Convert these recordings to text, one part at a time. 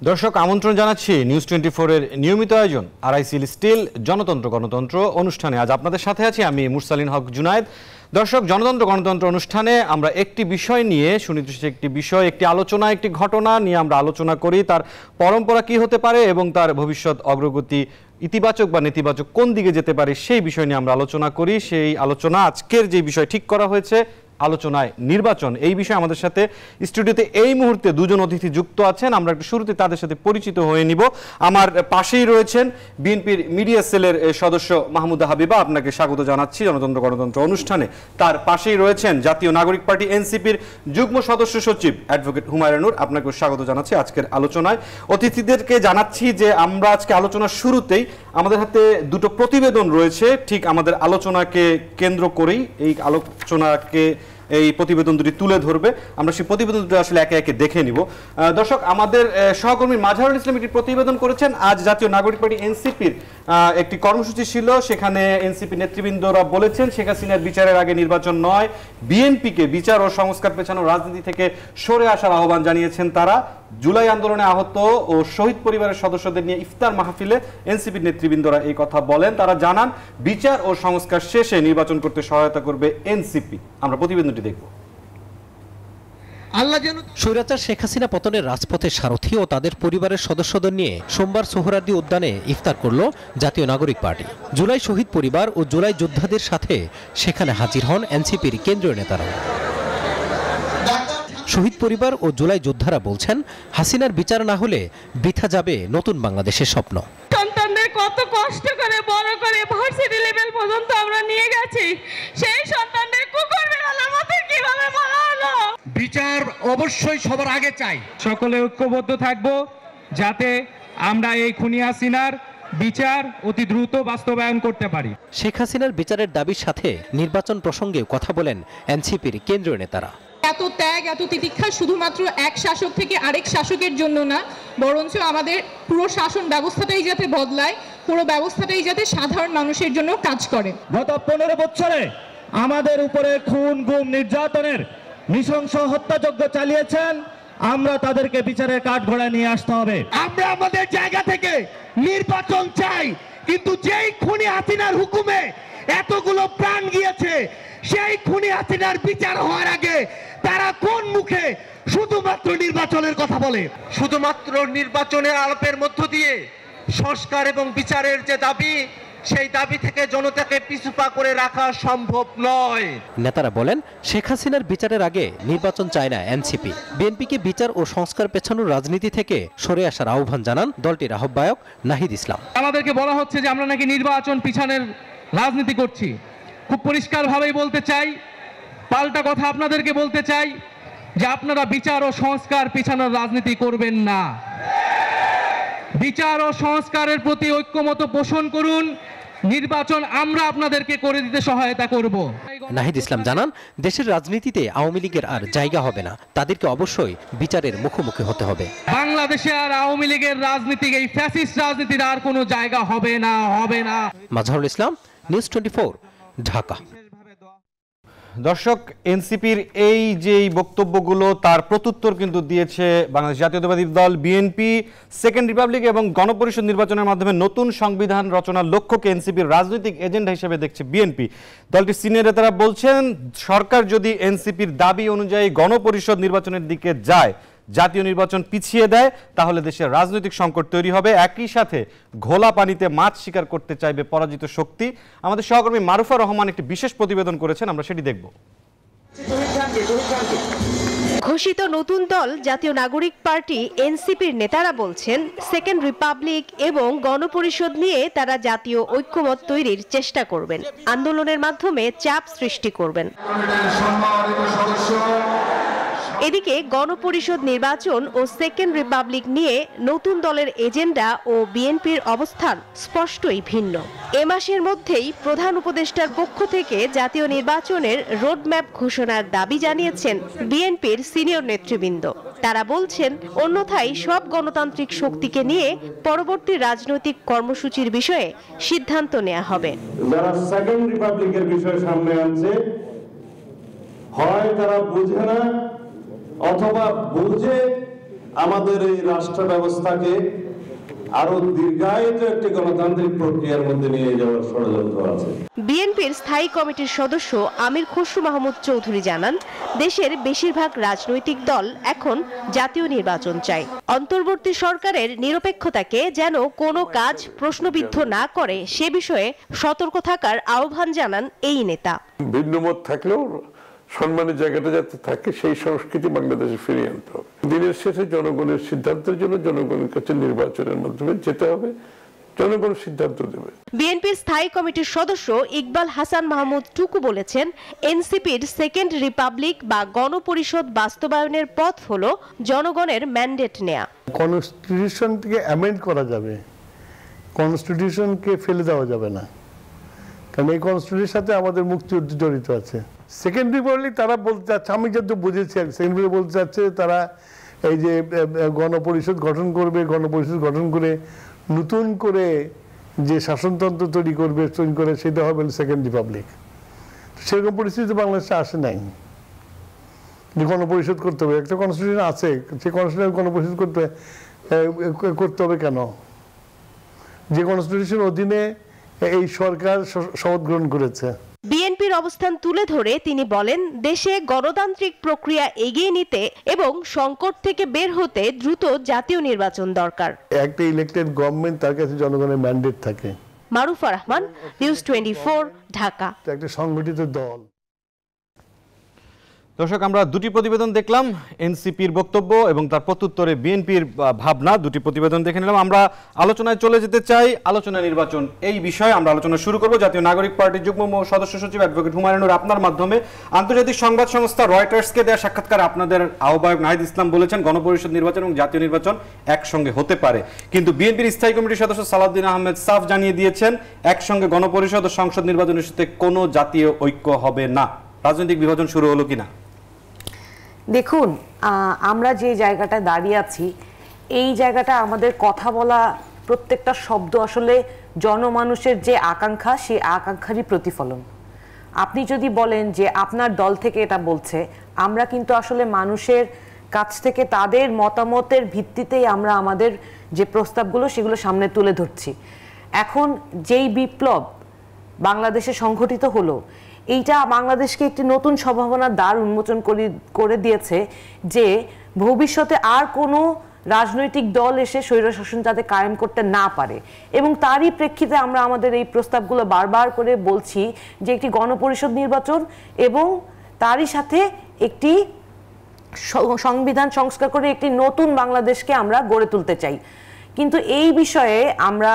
দর্শক আমন্ত্রণ জানাচ্ছি নিউজ 24 এর নিয়মিত আয়োজন আরআইসিএল স্টিল জনতন্ত্র গণতন্ত্র অনুষ্ঠানে। আজ আপনাদের সাথে আছি আমি মুরসালিন হক জুনায়েদ। দর্শক, জনতন্ত্র গণতন্ত্র অনুষ্ঠানে আমরা একটি বিষয় নিয়ে সুনির্দিষ্ট একটি বিষয়, একটি আলোচনা, একটি ঘটনা নিয়ে আমরা আলোচনা করি। তার পরম্পরা কি হতে পারে এবং তার ভবিষ্যৎ অগ্রগতি ইতিবাচক বা নেতিবাচক কোন দিকে যেতে পারে সেই বিষয় নিয়ে আমরা আলোচনা করি। সেই আলোচনা আজকের যে বিষয় ঠিক করা হয়েছে আলোচনায় নির্বাচন, এই বিষয়ে আমাদের সাথে স্টুডিওতে এই মুহূর্তে দুজন অতিথি যুক্ত আছেন। আমরা একটু শুরুতে তাদের সাথে পরিচিত হয়ে নিব। আমার পাশেই রয়েছেন বিএনপির মিডিয়া সেলের সদস্য মাহমুদা হাবিবা, আপনাকে স্বাগত জানাচ্ছি জনতন্ত্র গণতন্ত্র অনুষ্ঠানে। তার পাশেই রয়েছেন জাতীয় নাগরিক পার্টি এনসিপির যুগ্ম সদস্য সচিব অ্যাডভোকেট হুমায়রা নূর, আপনাকেও স্বাগত জানাচ্ছি আজকের আলোচনায়। অতিথিদেরকে জানাচ্ছি যে আমরা আজকে আলোচনার শুরুতেই আমাদের হাতে দুটো প্রতিবেদন রয়েছে ঠিক আমাদের আলোচনাকে কেন্দ্র করেই। এই প্রতিবেদন দুটি তুলে ধরবে, আমরা সেই প্রতিবেদন দুটো আসলে একে একে দেখে নিব। দর্শক, আমাদের সহকর্মী মাজহারুল ইসলাম একটি প্রতিবেদন করেছেন। আজ জাতীয় নাগরিক পার্টি এনসিপির একটি কর্মসূচি ছিল, সেখানে এনসিপি নেতৃবৃন্দরা বলেছেন শেখ হাসিনার বিচারের আগে নির্বাচন নয়, বিএনপিকে বিচার ও সংস্কার পেছানো রাজনীতি থেকে সরে আসার আহ্বান জানিয়েছেন তারা। জুলাই আন্দোলনে আহত ও শহীদ পরিবারের সদস্যদের নিয়ে ইফতার মাহফিলে এনসিপির নেতৃবৃন্দরা এই কথা বলেন। তারা জানান বিচার ও সংস্কার শেষে নির্বাচন করতে সহায়তা করবে এনসিপি। আমরা প্রতিবেদনটি দেখব। স্বৈরাচার শেখ হাসিনা পতনের রাজপথের সারথী ও তাদের পরিবারের সদস্যদের নিয়ে সোমবার সোহরাওয়ার্দী উদ্যানে ইফতার করল জাতীয় নাগরিক পার্টি। জুলাই শহীদ পরিবার ও জুলাই যোদ্ধাদের সাথে সেখানে হাজির হন এনসিপির কেন্দ্রীয় নেতারা। শহীদ পরিবার ও জুলাই যোদ্ধারা বলছেন, হাসিনার বিচার না হলে বৃথা যাবে নতুন বাংলাদেশের স্বপ্ন। সন্তানদের কত কষ্ট করে বড় করে ভার্সিটি লেভেল পর্যন্ত আমরা নিয়ে গেছি, সেই সন্তানদের কুকুর বিড়ালের মতো কিভাবে মারা হলো? বিচার অবশ্যই সবার আগে চাই। সকলে ঐক্যবদ্ধ থাকব যাতে আমরা এই খুনি হাসিনার বিচার অতি দ্রুত বাস্তবায়ন করতে পারি। শেখ হাসিনার বিচারের দাবির সাথে নির্বাচন প্রসঙ্গে কথা বলেন এনসিপির কেন্দ্রীয় নেতারা। এত ত্যাগ, এত তিতিক্ষা শুধুমাত্র এক শাসক থেকে আরেক শাসকের জন্য না, বরঞ্চ আমাদের পুরো শাসন ব্যবস্থাটাই যাতে বদলায়, পুরো ব্যবস্থাটাই যাতে সাধারণ মানুষের জন্য কাজ করে। গত 15 বছরে আমাদের উপরে খুন, গুম, নির্যাতনের নৃশংস হত্যাযজ্ঞ চালিয়েছেন। আমরা তাদেরকে বিচারের কাঠগড়ায় নিয়ে আসতে হবে। আমরা আমাদের জায়গা থেকে নির্বাচন চাই, কিন্তু যেই খুনি হাসিনার হুকুমে এতগুলো প্রাণ গিয়েছে, সেই খুনি হাসিনার বিচার হওয়ার আগে তারা কোন মুখে শুধুমাত্র নির্বাচনের কথা বলে? শুধুমাত্র নির্বাচনের আলাপের মধ্য দিয়ে সংস্কার এবং বিচারের যে দাবি, সেই দাবি থেকে জনতাকে পিছুপা করে রাখা সম্ভব নয়। নেতারা বলেন, শেখ হাসিনার বিচারের আগে নির্বাচন চায় না এনসিপি। বিএনপিকে বিচার ও সংস্কার পেছানোর রাজনীতি থেকে সরে আসার আহ্বান জানান দলটির আহ্বায়ক নাহিদ ইসলাম। আমাদেরকে বলা হচ্ছে যে আমরা নাকি নির্বাচন পিছানোর রাজনীতি করছি। খুব পরিষ্কারভাবেই বলতে চাই, পাল্টা কথা আপনাদেরকে বলতে চাই যে আপনারা বিচার ও সংস্কার পিছানোর রাজনীতি করবেন না। বিচার ও সংস্কারের প্রতি ঐক্যমত পোষণ করুন, নির্বাচন আমরা আপনাদেরকে করে দিতে সহায়তা করব। নাহিদ ইসলাম জানান, দেশের রাজনীতিতে আওয়ামী লীগের আর জায়গা হবে না, তাদেরকে অবশ্যই বিচারের মুখোমুখি হতে হবে। বাংলাদেশে আর আওয়ামী লীগের রাজনীতি, এই ফ্যাসিস্ট রাজনীতির আর কোনো জায়গা হবে না, হবে না। মাজহারুল ইসলাম, নিউজ 24, ঢাকা। দর্শক, এনসিপির এই যে বক্তব্যগুলো তার প্রত্যুত্তর কিন্তু দিয়েছে বাংলাদেশ জাতীয়তাবাদী দল বিএনপি। সেকেন্ড রিপাবলিক এবং গণপরিষদ নির্বাচনের মাধ্যমে নতুন সংবিধান রচনার লক্ষ্যকে এনসিপির রাজনৈতিক এজেন্ডা হিসেবে দেখছে বিএনপি। দলটির সিনিয়র নেতারা বলছেন, সরকার যদি এনসিপির দাবি অনুযায়ী গণপরিষদ নির্বাচনের দিকে যায়, জাতীয় নির্বাচন পিছিয়ে দেয়, তাহলে দেশের রাজনৈতিক সংকট তৈরি হবে। একই সাথে ঘোলা পানিতে মাছ শিকার করতে চাইবে পরাজিত শক্তি। আমাদের সহকর্মী মারুফা রহমান একটি বিশেষ প্রতিবেদন করেছেন, আমরা সেটি দেখব। ঘোষিত নতুন দল জাতীয় নাগরিক পার্টি এনসিপির নেতারা বলছেন, সেকেন্ড রিপাবলিক এবং গণপরিষদ নিয়ে তারা জাতীয় ঐক্যমত তৈরির চেষ্টা করবেন, আন্দোলনের মাধ্যমে চাপ সৃষ্টি করবেন। এদিকে গণপরিষদ নির্বাচন ও সেকেন্ড রিপাবলিক নিয়ে নতুন দলের এজেন্ডা ও বিএনপির অবস্থান স্পষ্টই ভিন্ন। এ মাসের মধ্যেই প্রধান উপদেষ্টার পক্ষ থেকে জাতীয় নির্বাচনের রোডম্যাপ ঘোষণার দাবি জানিয়েছেন বিএনপির সিনিয়র নেতৃবৃন্দ। তারা বলছেন, অন্যথায় সব গণতান্ত্রিক শক্তিকে নিয়ে পরবর্তী রাজনৈতিক কর্মসূচির বিষয়ে সিদ্ধান্ত নেওয়া হবে। যারা সেকেন্ড রিপাবলিকের বিষয় সামনে আনছে, হয় তারা বুঝে না অথবা বুঝে আমাদের এই রাষ্ট্র ব্যবস্থাকে আরো দীর্ঘায়িত একটি গণতান্ত্রিক প্রক্রিয়ার মধ্যে নিয়ে যাওয়ার ষড়যন্ত্র আছে। বিএনপির স্থায়ী কমিটির সদস্য আমির খসরু মাহমুদ চৌধুরী জানান, দেশের বেশিরভাগ রাজনৈতিক দল এখন জাতীয় নির্বাচন চায়। অন্তর্বর্তী সরকারের নিরপেক্ষতাকে যেন কোনো কাজ প্রশ্নবিদ্ধ না করে সে বিষয়ে সতর্ক থাকার আহ্বান জানান এই নেতা। ভিন্নমত থাকলেও সম্মানের জায়গাটা যাতে থাকে সেই সংস্কৃতি বাংলাদেশে ফিরিয়ে আনতে হবে। দিনের শেষে জনগণের সিদ্ধান্তের জন্য জনগণের কাছে নির্বাচনের মাধ্যমে যেতে হবে, জনগণ সিদ্ধান্ত দেবে। বিএনপির স্থায়ী কমিটির সদস্য ইকবাল হাসান মাহমুদ টুকু বলেছেন, এনসিপির সেকেন্ড রিপাবলিক বা গণপরিষদ বাস্তবায়নের পথ হলো জনগণের ম্যান্ডেট নেয়া। কনস্টিটিউশনকে অ্যামেন্ড করা যাবে, কনস্টিটিউশনকে ফেলে দেওয়া যাবে না, কারণ এই কনস্টিটিউশনের সাথে আমাদের মুক্তিযুদ্ধ জড়িত আছে। সেকেন্ড রিপাবলিক তারা বলতে চাচ্ছে, আমি যত বুঝেছি সেকেন্ড রিপাবলিক বলতে চাচ্ছে তারা এই যে গণপরিষদ গঠন করবে, গণপরিষদ গঠন করে নতুন করে যে শাসনতন্ত্র তৈরি করবে সেটা হবে সেকেন্ড রিপাবলিক। সেরকম পরিস্থিতি বাংলাদেশে আসে নাই যে গণপরিষদ করতে হবে। একটা কনস্টিটিউশন আছে, সেই কনস্টিটিউশন গণপরিষদ করতে হবে কেন? যে কনস্টিটিউশন অধীনে এই সরকার শপথ গ্রহণ করেছে। বিএনপির অবস্থান তুলে ধরে তিনি বলেন, দেশে গণতান্ত্রিক প্রক্রিয়া এগিয়ে নিতে এবং সংকট থেকে বের হতে দ্রুত জাতীয় নির্বাচন দরকার। একটা ইলেক্টেড গভর্নমেন্ট, তার কাছে জনগণের ম্যান্ডেট থাকে। মারুফা রহমান, নিউজ 24, ঢাকা। একটা সংগঠিত দল। দর্শক, আমরা দুটি প্রতিবেদন দেখলাম, এনসিপির বক্তব্য এবং তার প্রত্যুত্তরে বিএনপির ভাবনা। দুটি প্রতিবেদন দেখে নিলাম। আমরা আলোচনায় চলে যেতে চাই। আলোচনা নির্বাচন এই বিষয়ে আমরা আলোচনা শুরু করব জাতীয় নাগরিক পার্টির যুগ্ম সদস্য সচিব অ্যাডভোকেট হুমায়ুনুর আপনার মাধ্যমে। আন্তর্জাতিক সংবাদ সংস্থা রয়টার্সকে দেওয়া সাক্ষাৎকারে আপনাদের আহ্বায়ক নাহিদ ইসলাম বলেছেন, গণপরিষদ নির্বাচন এবং জাতীয় নির্বাচন একসঙ্গে হতে পারে, কিন্তু বিএনপির স্থায়ী কমিটির সদস্য সালাউদ্দিন আহমেদ সাফ জানিয়ে দিয়েছেন একসঙ্গে গণপরিষদ ও সংসদ নির্বাচনের সাথে কোনো জাতীয় ঐক্য হবে না। রাজনৈতিক বিভাজন শুরু হলো কিনা? দেখুন, আমরা যে জায়গাটায় দাঁড়িয়ে আছি, এই জায়গাটা আমাদের কথা বলা প্রত্যেকটা শব্দ আসলে জনমানুষের যে আকাঙ্ক্ষা, সেই আকাঙ্ক্ষারই প্রতিফলন। আপনি যদি বলেন যে আপনার দল থেকে এটা বলছে, আমরা কিন্তু আসলে মানুষের কাছ থেকে তাদের মতামতের ভিত্তিতেই আমরা আমাদের যে প্রস্তাবগুলো সেগুলো সামনে তুলে ধরছি। এখন যেই বিপ্লব বাংলাদেশে সংঘটিত হলো, এইটা বাংলাদেশকে একটি নতুন সম্ভাবনার দ্বার উন্মোচন করে দিয়েছে যে ভবিষ্যতে আর কোনো রাজনৈতিক দল এসে স্বৈরশাসন যাতে কায়েম করতে না পারে। এবং তারই প্রেক্ষিতে আমরা আমাদের এই প্রস্তাবগুলো বারবার করে বলছি যে একটি গণপরিষদ নির্বাচন এবং তারই সাথে একটি সংবিধান সংস্কার করে একটি নতুন বাংলাদেশকে আমরা গড়ে তুলতে চাই। কিন্তু এই বিষয়ে আমরা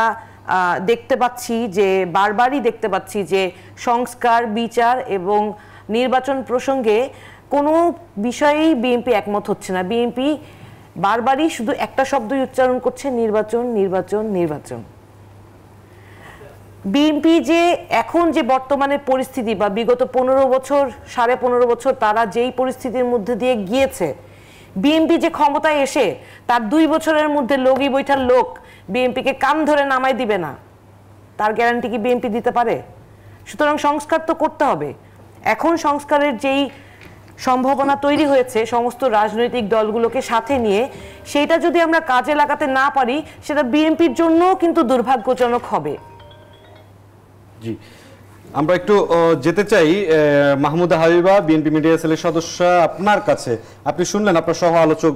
দেখতে পাচ্ছি যে বারবারই দেখতে পাচ্ছি যে সংস্কার, বিচার এবং নির্বাচন প্রসঙ্গে কোনো বিষয়েই বিএনপি একমত হচ্ছে না। বিএনপি বারবারই শুধু একটা শব্দই উচ্চারণ করছে, নির্বাচন, নির্বাচন, নির্বাচন। বিএনপি যে এখন যে বর্তমানে পরিস্থিতি বা বিগত 15 বছর 15.5 বছর তারা যেই পরিস্থিতির মধ্যে দিয়ে গিয়েছে, বিএনপি যে ক্ষমতায় এসে তার 2 বছরের মধ্যে লগি বৈঠার লোক বিএনপিকে কান ধরে নামাই দিবে না, তার গ্যারান্টি কি বিএনপি দিতে পারে? সুতরাং সংস্কার তো করতে হবে। এখন সংস্কারের যেই সম্ভাবনা তৈরি হয়েছে সমস্ত রাজনৈতিক দলগুলোকে সাথে নিয়ে, সেইটা যদি আমরা কাজে লাগাতে না পারি, সেটা বিএনপির জন্যও কিন্তু দুর্ভাগ্যজনক হবে। জি, আমরা একটু যেতে চাই মাহমুদা হাবিবা, বিএনপি মিডিয়া সেলের সদস্য, আপনার কাছে। আপনি শুনলেন, আপনার সহ আলোচক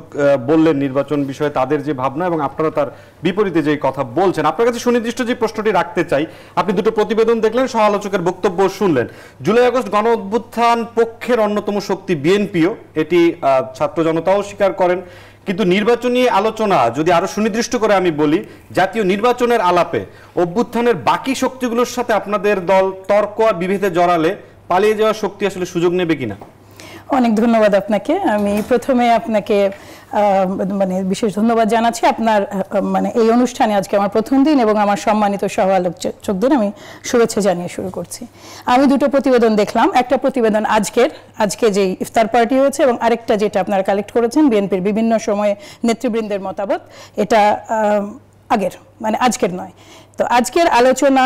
বললেন নির্বাচন বিষয়ে তাদের যে ভাবনা এবং আপনারা তার বিপরীতে যে কথা বলছেন। আপনার কাছে সুনির্দিষ্ট যে প্রশ্নটি রাখতে চাই, আপনি দুটো প্রতিবেদন দেখলেন, সহ আলোচকের বক্তব্য শুনলেন। জুলাই আগস্ট গণ অভ্যুত্থান পক্ষের অন্যতম শক্তি বিএনপিও, এটি ছাত্র জনতাও স্বীকার করেন, কিন্তু নির্বাচনী আলোচনা যদি আরো সুনির্দিষ্ট করে আমি বলি, জাতীয় নির্বাচনের আলাপে অভ্যুত্থানের বাকি শক্তিগুলোর সাথে আপনাদের দল তর্ক আর বিভেদে জড়ালে পালিয়ে যাওয়ার শক্তি আসলে সুযোগ নেবে কিনা? অনেক ধন্যবাদ আপনাকে। আমি প্রথমে আপনাকে বিশেষ ধন্যবাদ জানাচ্ছি। আপনার এই অনুষ্ঠানে আজকে আমার প্রথম দিন এবং আমার সম্মানিত সহ আলোচকদের আমি শুভেচ্ছা জানিয়ে শুরু করছি। আমি দুটো প্রতিবেদন দেখলাম। একটা প্রতিবেদন আজকে যে ইফতার পার্টি হয়েছে এবং আরেকটা যেটা আপনারা কালেক্ট করেছেন বিএনপির বিভিন্ন সময়ে নেতৃবৃন্দের মতামত। এটা আগের, মানে আজকের নয়। তো আজকের আলোচনা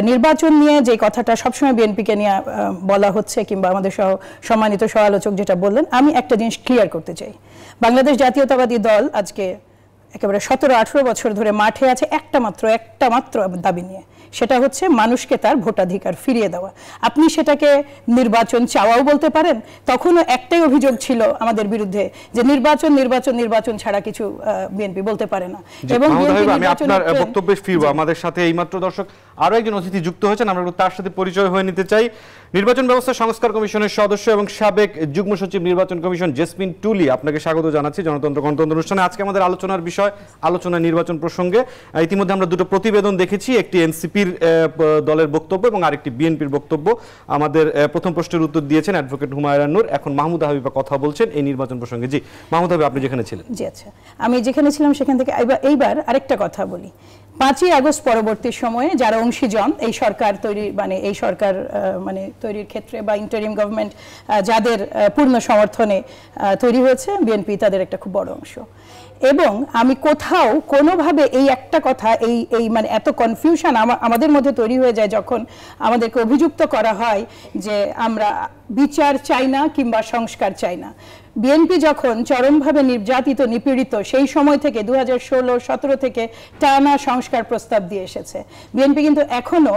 নির্বাচন নিয়ে যে কথাটা সবসময় বিএনপিকে নিয়ে বলা হচ্ছে, কিংবা আমাদের সম্মানিত সহ আলোচক যেটা বললেন, আমি একটা জিনিস ক্লিয়ার করতে চাই। বাংলাদেশ জাতীয়তাবাদী দল আজকে একেবারে 17-18 বছর ধরে মাঠে আছে একটা মাত্র দাবি নিয়ে, সেটা হচ্ছে মানুষকে তার ভোটাধিকার ফিরিয়ে দেওয়া। আপনি সেটাকে নির্বাচন চাওয়াও বলতে পারেন। তখনও একটাই অভিযোগ ছিল আমাদের বিরুদ্ধে, যে নির্বাচন ছাড়া কিছু বিএনপি বলতে পারে না। এবং আমি আপনার বক্তব্যে ফিরবো। আমাদের সাথে এইমাত্র দর্শক আরো একজন অতিথি যুক্ত হয়েছেন, আমরা তার সাথে পরিচয় হয়ে নিতে চাই। নির্বাচন ব্যবস্থা সংস্কার কমিশনের সদস্য এবং সাবেক যুগ্ম সচিব নির্বাচন কমিশন জেসমিন টুলি, আপনাকে স্বাগত জানাচ্ছি জনতন্ত্র গণতন্ত্র অনুষ্ঠানে। আজকে আমাদের আলোচনার বিষয় আলোচনা নির্বাচন প্রসঙ্গে। ইতিমধ্যে আমরা দুটো প্রতিবেদন দেখেছি, একটি এনসিপির দলের বক্তব্য এবং আরেকটি বিএনপির বক্তব্য। আমাদের প্রথম প্রশ্নের উত্তর দিয়েছেন অ্যাডভোকেট হুমায়রা নূর, এখন মাহমুদা হাবিবা কথা বলছেন এই নির্বাচন প্রসঙ্গে। জি মাহমুদা হাবিবা, আপনি যেখানে ছিলেন। জি আচ্ছা, আমি যেখানে ছিলাম সেখান থেকে এইবার আরেকটা কথা বলি। 5ই আগস্ট পরবর্তী সময়ে যারা অংশীজন এই সরকার তৈরি, মানে এই সরকার মানে তৈরির ক্ষেত্রে বা ইন্টারিম গভর্নমেন্ট যাদের পূর্ণ সমর্থনে তৈরি হয়েছে, বিএনপি তাদের একটা খুব বড় অংশ। এবং আমি কোথাও কোনোভাবে এই একটা কথা, এই মানে এত কনফিউশন আমাদের মধ্যে তৈরি হয়ে যায় যখন আমাদেরকে অভিযুক্ত করা হয় যে আমরা বিচার চাই না কিংবা সংস্কার চাই না। বিএনপি যখন চরমভাবে নির্যাতিত নিপীড়িত সেই সময় থেকে 2016-17 থেকে টানা সংস্কার প্রস্তাব দিয়ে এসেছে। বিএনপি কিন্তু এখনো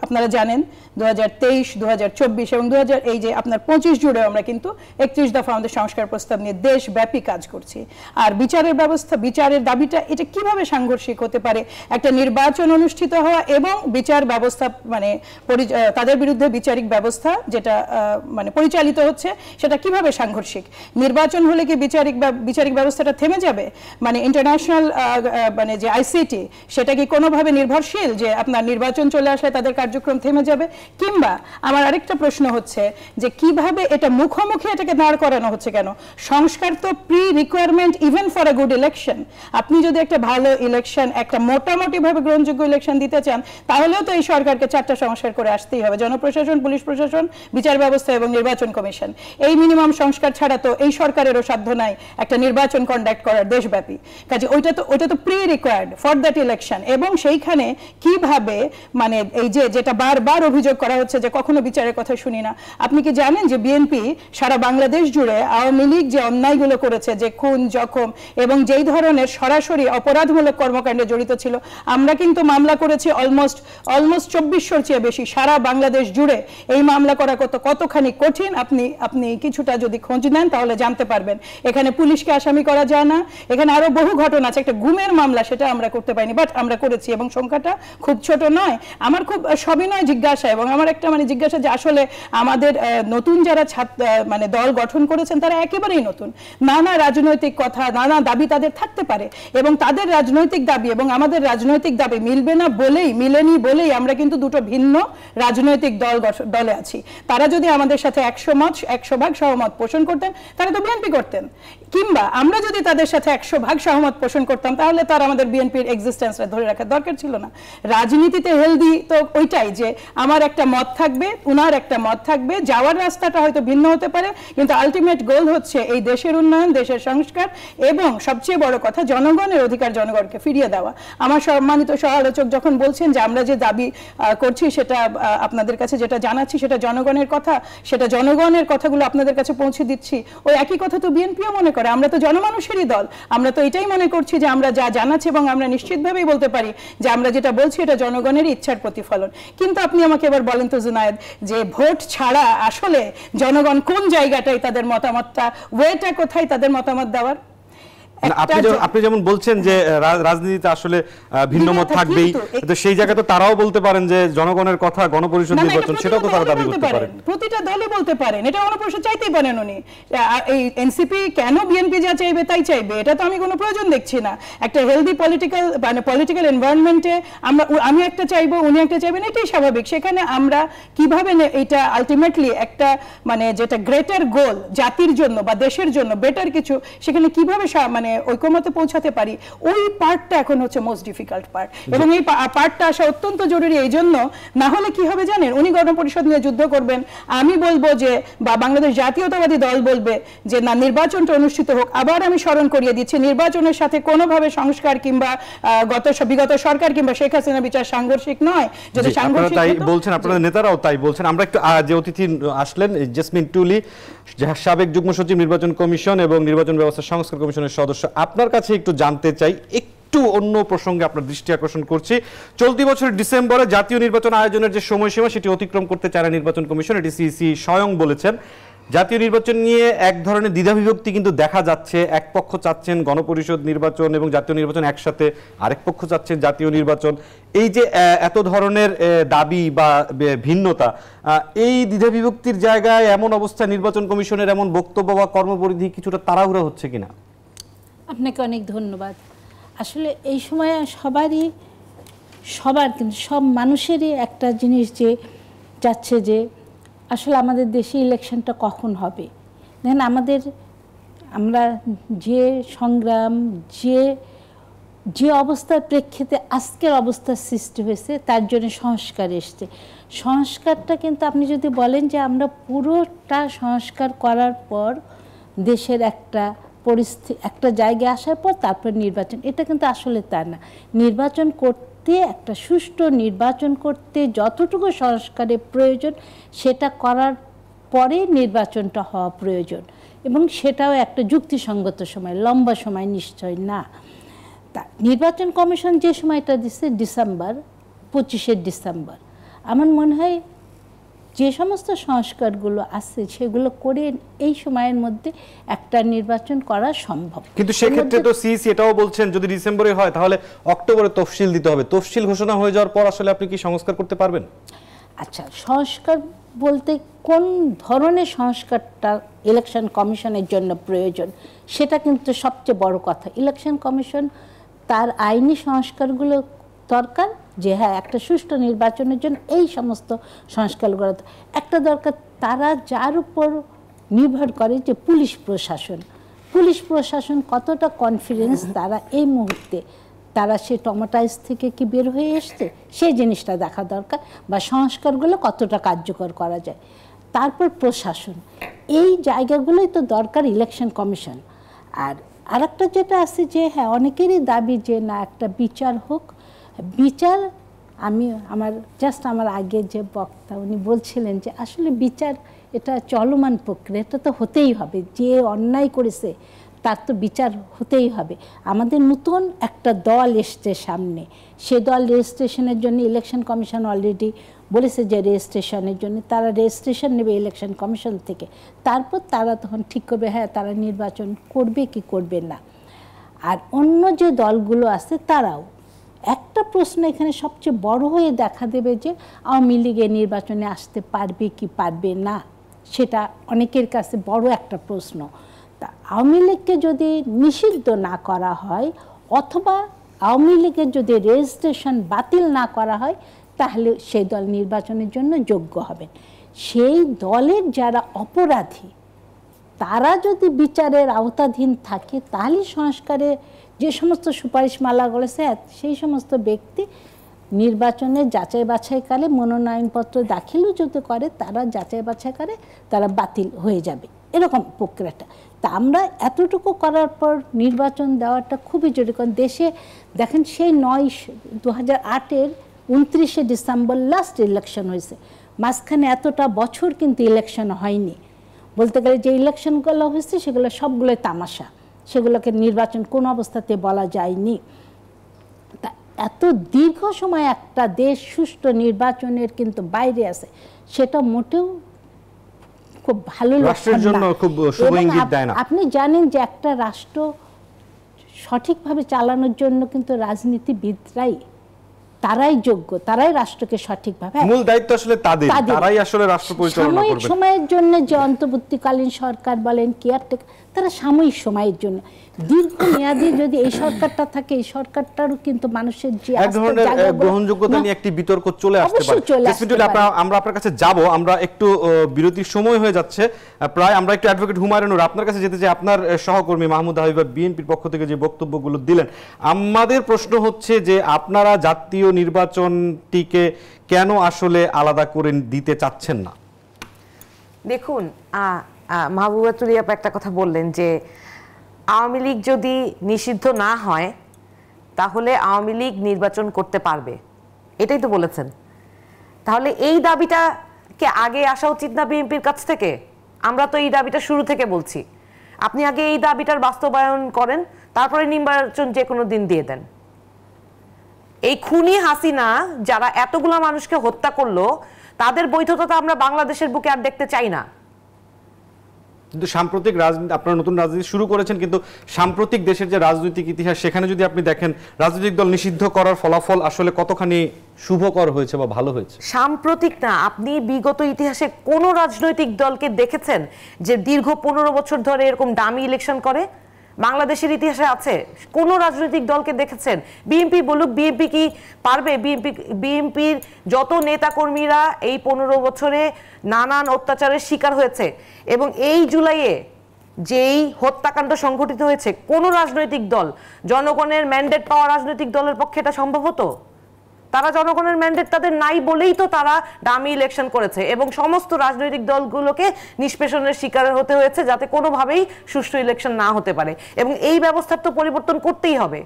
আপনারা জানেন 2023, 2024 এবং এই যে আপনার 25 জুড়েও আমরা কিন্তু 31 দফা আমাদের সংস্কার প্রস্তাব নিয়ে দেশব্যাপী কাজ করছি। আর বিচারের ব্যবস্থা, বিচারের দাবিটা এটা কিভাবে সাংঘর্ষিক হতে পারে? একটা নির্বাচন অনুষ্ঠিত হওয়া এবং বিচার ব্যবস্থা, মানে তাদের বিরুদ্ধে বিচারিক ব্যবস্থা যেটা মানে পরিচালিত হচ্ছে, সেটা কিভাবে সাংঘর্ষিক? নির্বাচন হলে কি বিচারিক ব্যবস্থাটা থেমে যাবে? মানে ইন্টারন্যাশনাল মানে যে আইসিটি, সেটা কি কোনোভাবে নির্ভরশীল যে আপনার নির্বাচন চলে আসলে তাদের কার্যক্রম থেমে যাবে? কিংবা আমার আরেকটা প্রশ্ন হচ্ছে যে কিভাবে এটা মুখোমুখি এটাকে দাঁড় করানো হচ্ছে কেন? সংস্কার তো pre requirement even for a good election. আপনি যদি একটা ভালো ইলেকশন, একটা মোটামুটিভাবে গ্রহণযোগ্য ইলেকশন দিতে চান, তাহলেও তো এই সরকারকে 4টা সংস্কার করে আসতেই হবে: জনপ্রশাসন, পুলিশ প্রশাসন, বিচার ব্যবস্থা এবং নির্বাচন কমিশন। এই মিনিমাম সংস্কার ছাড়া তো এই সরকারেরও সাধ্য নাই একটা নির্বাচন কন্ডাক্ট করার দেশব্যাপী। কাজে ওইটা তো pre required for that election. এবং সেইখানে কিভাবে মানে এই যেটা বারবার অভিযোগ করা হচ্ছে যে কখনো বিচারের কথা শুনি না। আপনি কি জানেন যে বিএনপি সারা বাংলাদেশ জুড়ে আওয়ামী লীগ যে অন্যায়গুলো করেছে, যে খুন, জখম এবং যেই ধরনের সরাসরি অপরাধমূলক কর্মকাণ্ডে জড়িত ছিল, আমরা কিন্তু মামলা করেছি অলমোস্ট 2400-র চেয়ে বেশি সারা বাংলাদেশ জুড়ে। এই মামলা করা কতখানি কঠিন আপনি কিছুটা যদি খোঁজ নেন তাহলে জানতে পারবেন। এখানে পুলিশকে আসামি করা যায় না। এখানে আরো বহু ঘটনা আছে। একটা গুমের মামলা, সেটা আমরা করতে পারিনি, বাট আমরা করেছি এবং সংখ্যাটা খুব ছোট নয়। আমার খুব সবিনয় জিজ্ঞাসা, এবং আমার একটা মানে জিজ্ঞাসা যে আসলে আমাদের নতুন যারা মানে দল গঠন করেছেন তারা একেবারেই নতুন। নানা রাজনৈতিক কথা, নানা দাবি তাদের থাকতে পারে, এবং তাদের রাজনৈতিক দাবি এবং আমাদের রাজনৈতিক দাবি মিলেনি বলেই আমরা কিন্তু দুটো ভিন্ন রাজনৈতিক দলে আছি। তারা যদি আমাদের সাথে 100% সহমত পোষণ করতেন তারা তো বিএনপি করতেন, কিংবা আমরা যদি তাদের সাথে 100% সহমত পোষণ করতাম তাহলে তার আমাদের বিএনপির এক্সিস্টেন্সটা ধরে রাখার দরকার ছিল না। রাজনীতিতে হেলদি তো ওইটাই যে আমার একটা মত থাকবে, উনার একটা মত থাকবে, যাওয়ার রাস্তাটা হয়তো ভিন্ন হতে পারে, কিন্তু আলটিমেট গোল হচ্ছে এই দেশের উন্নয়ন, দেশের সংস্কার এবং সবচেয়ে বড় কথা জনগণের অধিকার জনগণকে ফিরিয়ে দেওয়া। আমার সম্মানিত সহ আলোচক যখন বলছেন যে আমরা যে দাবি করছি সেটা আপনাদের কাছে যেটা জানাচ্ছি সেটা জনগণের কথা, সেটা জনগণের কথাগুলো আপনাদের কাছে পৌঁছে দিচ্ছি, ওই একই কথা তো বিএনপিও মনে করে। আমরা তো জনমানুষেরই দল, আমরা তো এটাই মনে করছি যে আমরা যা জানাচ্ছি এবং আমরা নিশ্চিতভাবেই বলতে পারি যে আমরা যেটা বলছি এটা জনগণের ইচ্ছার প্রতিফলন। কিন্তু আপনি আমাকে এবার বলেন তো জুনায়েদ, যে ভোট ছাড়া আসলে জনগণ কোন জায়গাটাই তাদের মতামতটা, ওয়েটা কোথায় তাদের মতামত দেওয়ার? আপনি যেমন বলছেন যে রাজনীতিতে আসলে ভিন্ন মত থাকবেই, তো সেই জায়গায় তো তারাও বলতে পারেন যে জনগণের কথা, গণপরিষদ নির্বাচন, সেটাও তো তারা দাবি করতে পারেন। প্রতিটা দলই বলতে পারেন, এটা গণপরিষদ চাইতেই পারেন উনি। এই এনসিপি কেন বিএনপি যা চাইবে তাই চাইবে, এটা তো আমি কোনো প্রয়োজন দেখছি না। একটা হেলদি পলিটিক্যাল এনভায়রনমেন্টে আমি একটা চাইবো, উনি একটা চাইবেন, এটাই স্বাভাবিক। সেখানে আমরা কিভাবে এটা আলটিমেটলি একটা মানে যেটা গ্রেটার গোল জাতির জন্য বা দেশের জন্য বেটার কিছু, সেখানে কিভাবে মানে ঐকমত্যে পৌঁছাতে পারি, ওই পার্টটা এখন হচ্ছে মোস্ট ডিফিকাল্ট পার্ট। এবং এই পার্টটা আসা অত্যন্ত জরুরি। এই জন্য না হলে কি হবে জানেন, উনি গণপরিষদ নিয়ে যুদ্ধ করবেন, আমি বলবো যে বা বাংলাদেশ জাতীয়তাবাদী দল বলবে যে না, নির্বাচনটা অনুষ্ঠিত হোক। আবার আমি স্মরণ করিয়ে দিচ্ছি, নির্বাচনের সাথে কোনোভাবে সংস্কার কিংবা বিগত সরকার কিংবা শেখ হাসিনা বিচার সাংঘর্ষিক নয়। যদি সাংঘর্ষিক তাই বলছেন, আপনাদের নেতারাও তাই বলছেন। আমরা একটু যে অতিথি আসলেন জেসমিন টুলি, সাবেক যুগ্ম সচিব নির্বাচন কমিশন এবং নির্বাচন ব্যবস্থা সংস্কার কমিশনের সদস্য, আপনার কাছে একটু জানতে চাই, একটু অন্য প্রসঙ্গে আপনার দৃষ্টি আকর্ষণ করছি। চলতি বছরের ডিসেম্বরে জাতীয় নির্বাচন আয়োজনের যে সময়সীমা সেটি অতিক্রম করতে চায় না নির্বাচন কমিশন, এটি সিইসি স্বয়ং বলেছেন। জাতীয় নির্বাচন নিয়ে এক ধরনের দ্বিধাবিভক্তি কিন্তু দেখা যাচ্ছে। এক পক্ষ চাচ্ছেন গণপরিষদ নির্বাচন এবং জাতীয় নির্বাচন একসাথে, আরেক পক্ষ চাচ্ছেন জাতীয় নির্বাচন। এই যে এত ধরনের দাবি বা ভিন্নতা, এই দ্বিধাবিভক্তির জায়গায় এমন অবস্থা নির্বাচন কমিশনের এমন বক্তব্য বা কর্মপরিধি কিছুটা তাড়াহুড়া হচ্ছে কিনা? আপনাকে অনেক ধন্যবাদ। আসলে এই সময় সবার কিন্তু সব মানুষেরই একটা জিনিস যে যাচ্ছে যে আসলে আমাদের দেশে ইলেকশনটা কখন হবে। দেখেন আমরা যে সংগ্রাম, যে অবস্থার প্রেক্ষিতে আজকের অবস্থার সৃষ্টি হয়েছে, তার জন্য সংস্কার এসছে। সংস্কারটা কিন্তু আপনি যদি বলেন যে আমরা পুরোটা সংস্কার করার পর দেশের একটা জায়গায় আসার পর তারপর নির্বাচন, এটা কিন্তু আসলে তা না। নির্বাচন করতে, একটা সুষ্ঠু নির্বাচন করতে যতটুকু সংস্কারের প্রয়োজন সেটা করার পরে নির্বাচনটা হওয়া প্রয়োজন, এবং সেটাও একটা যুক্তিসঙ্গত সময়, লম্বা সময় নিশ্চয় না। তা নির্বাচন কমিশন যে সময়টা দিচ্ছে ডিসেম্বর, 25শে ডিসেম্বর, আমার মনে হয় যে সমস্ত সংস্কারগুলো আছে সেগুলো করে এই সময়ের মধ্যে একটা নির্বাচন করা সম্ভব। কিন্তু সেক্ষেত্রে তো সিইসি এটাও বলছেন যদি ডিসেম্বরে হয় তাহলে অক্টোবরে তফসিল দিতে হবে। তফসিল ঘোষণা হয়ে যাওয়ার পর আসলে আপনি কি সংস্কার করতে পারবেন? আচ্ছা, সংস্কার বলতে কোন ধরনের সংস্কারটা ইলেকশন কমিশনের জন্য প্রয়োজন সেটা কিন্তু সবচেয়ে বড় কথা। ইলেকশন কমিশন তার আইনি সংস্কারগুলো দরকার, যে হ্যাঁ একটা সুষ্ঠু নির্বাচনের জন্য এই সমস্ত সংস্কারগুলো একটা দরকার। তারা যার উপর নির্ভর করে যে পুলিশ প্রশাসন কতটা কনফিডেন্স তারা এই মুহূর্তে, তারা সে ট্রমাটাইজ থেকে কি বের হয়ে এসছে সেই জিনিসটা দেখা দরকার, বা সংস্কারগুলো কতটা কার্যকর করা যায়। তারপর প্রশাসন, এই জায়গাগুলোই তো দরকার ইলেকশন কমিশন। আর আরেকটা যেটা আছে যে হ্যাঁ অনেকেরই দাবি যে না একটা বিচার হোক। বিচার আমার আগে যে বক্তা উনি বলছিলেন যে আসলে বিচার এটা চলমান প্রক্রিয়া, এটা তো হতেই হবে। যে অন্যায় করেছে তার তো বিচার হতেই হবে। আমাদের নতুন একটা দল এসছে সামনে, সে দল রেজিস্ট্রেশনের জন্য ইলেকশন কমিশন অলরেডি বলেছে যে রেজিস্ট্রেশনের জন্য তারা রেজিস্ট্রেশন নেবে ইলেকশন কমিশন থেকে। তারপর তারা তখন ঠিক করবে হ্যাঁ তারা নির্বাচন করবে কি করবে না। আর অন্য যে দলগুলো আছে তারাও, একটা প্রশ্ন এখানে সবচেয়ে বড় হয়ে দেখা দেবে যে আওয়ামী লীগের নির্বাচনে আসতে পারবে কি পারবে না, সেটা অনেকের কাছে বড় একটা প্রশ্ন। তা আওয়ামী লীগকে যদি নিষিদ্ধ না করা হয় অথবা আওয়ামী লীগের যদি রেজিস্ট্রেশন বাতিল না করা হয় তাহলে সেই দল নির্বাচনের জন্য যোগ্য হবেন। সেই দলের যারা অপরাধী তারা যদি বিচারের আওতাধীন থাকে তাহলে সংস্কারে যে সমস্ত সুপারিশমালা করেছে সেই সমস্ত ব্যক্তি নির্বাচনে যাচাই বাছাইকালে মনোনয়নপত্র দাখিলও যদি করে তারা যাচাই বাছাইকালে তারা বাতিল হয়ে যাবে, এরকম প্রক্রিয়াটা। তা আমরা এতটুকু করার পর নির্বাচন দেওয়াটা খুবই জরুরি। কারণ দেশে দেখেন সেই 2008-এর 29শে ডিসেম্বর লাস্ট ইলেকশন হয়েছে, মাঝখানে এতটা বছর কিন্তু ইলেকশন হয়নি। বলতে গেলে যে ইলেকশনগুলো হয়েছে সেগুলো সবগুলোই তামাশা, সেগুলোকে নির্বাচন কোনো অবস্থাতে বলা যায়নি। তা এত দীর্ঘ সময় একটা দেশ সুষ্ঠু নির্বাচনের কিন্তু বাইরে আছে, সেটা মোটেও খুব ভালো লক্ষণ না। আপনি জানেন যে একটা রাষ্ট্র সঠিকভাবে চালানোর জন্য কিন্তু রাজনীতিবিদরাই তারাই যোগ্য, তারাই রাষ্ট্রকে সঠিকভাবে, মূল দায়িত্ব আসলে তাদের, তারাই আসলে রাষ্ট্র পরিচালনা করবে। সময়ের জন্য যে অন্তর্বর্তীকালীন সরকার বলেন, কেয়ারটেকার, তারা সাময়িক সময়ের জন্য। দীর্ঘমেয়াদী যদি এই সরকারটা থাকে, এই সরকারটারও কিন্তু মানুষের যে এক ধরনের গ্রহণযোগ্যতা নিয়ে একটি বিতর্ক চলে আসতে পারে। আমরা আপনার কাছে যাব, আমরা একটু বিরতির সময় হয়ে যাচ্ছে প্রায়। আমরা একটু অ্যাডভোকেট হুমায়ুনুর আপনার কাছে যেতে চাই। আপনার সহকর্মী মাহমুদা হাবিবা বিএনপির পক্ষ থেকে যে বক্তব্যগুলো দিলেন, আমাদের প্রশ্ন হচ্ছে যে আপনারা জাতীয় নির্বাচনটিকে কেন আসলে আলাদা করে দিতে চাচ্ছেন না? দেখুন, মাহবুবা তুলি আপা একটা কথা বললেন যে আওয়ামী লীগ যদি নিষিদ্ধ না হয় তাহলে আওয়ামী লীগ নির্বাচন করতে পারবে, এটাই তো বলেছেন। তাহলে এই দাবিটাকে আগে আসা উচিত না বিএনপির কাছ থেকে? আমরা তো এই দাবিটা শুরু থেকে বলছি, আপনি আগে এই দাবিটার বাস্তবায়ন করেন, তারপরে নির্বাচন যে কোনো দিন দিয়ে দেন। এই খুনি হাসিনা যারা এতগুলো মানুষকে হত্যা করলো, তাদের বৈধতা আমরা বাংলাদেশের বুকে আর দেখতে চাই না। কিন্তু সাম্প্রতিক রাজনীতি, আপনারা নতুন রাজনীতি শুরু করেছেন, কিন্তু সাম্প্রতিক দেশের যে রাজনৈতিক ইতিহাস, সেখানে যদি আপনি দেখেন রাজনৈতিক দল নিষিদ্ধ করার ফলাফল আসলে কতখানি শুভকর হয়েছে বা ভালো হয়েছে। সাম্প্রতিক না, আপনি বিগত ইতিহাসে কোন রাজনৈতিক দলকে দেখেছেন যে দীর্ঘ 15 বছর ধরে এরকম ডামি ইলেকশন করে? বাংলাদেশের ইতিহাসে আছে? কোন রাজনৈতিক দলকে দেখেছেন? বিএনপি বলুক, বিএনপি কি পারবে? বিএনপির যত নেতাকর্মীরা এই 15 বছরে নানান অত্যাচারের শিকার হয়েছে, এবং এই জুলাইয়ে যেই হত্যাকাণ্ড সংঘটিত হয়েছে, কোন রাজনৈতিক দল, জনগণের ম্যান্ডেট পাওয়া রাজনৈতিক দলের পক্ষে এটা সম্ভব হতো? তারা জনগণের ম্যান্ডেট তাদের নাই বলেই তো তারা ডামি ইলেকশন করেছে, এবং সমস্ত রাজনৈতিক দলগুলোকে নিষ্পেষণের শিকার হতে হয়েছে যাতে কোনোভাবেই সুষ্ঠু ইলেকশন না হতে পারে। এবং এই ব্যবস্থার তো পরিবর্তন করতেই হবে।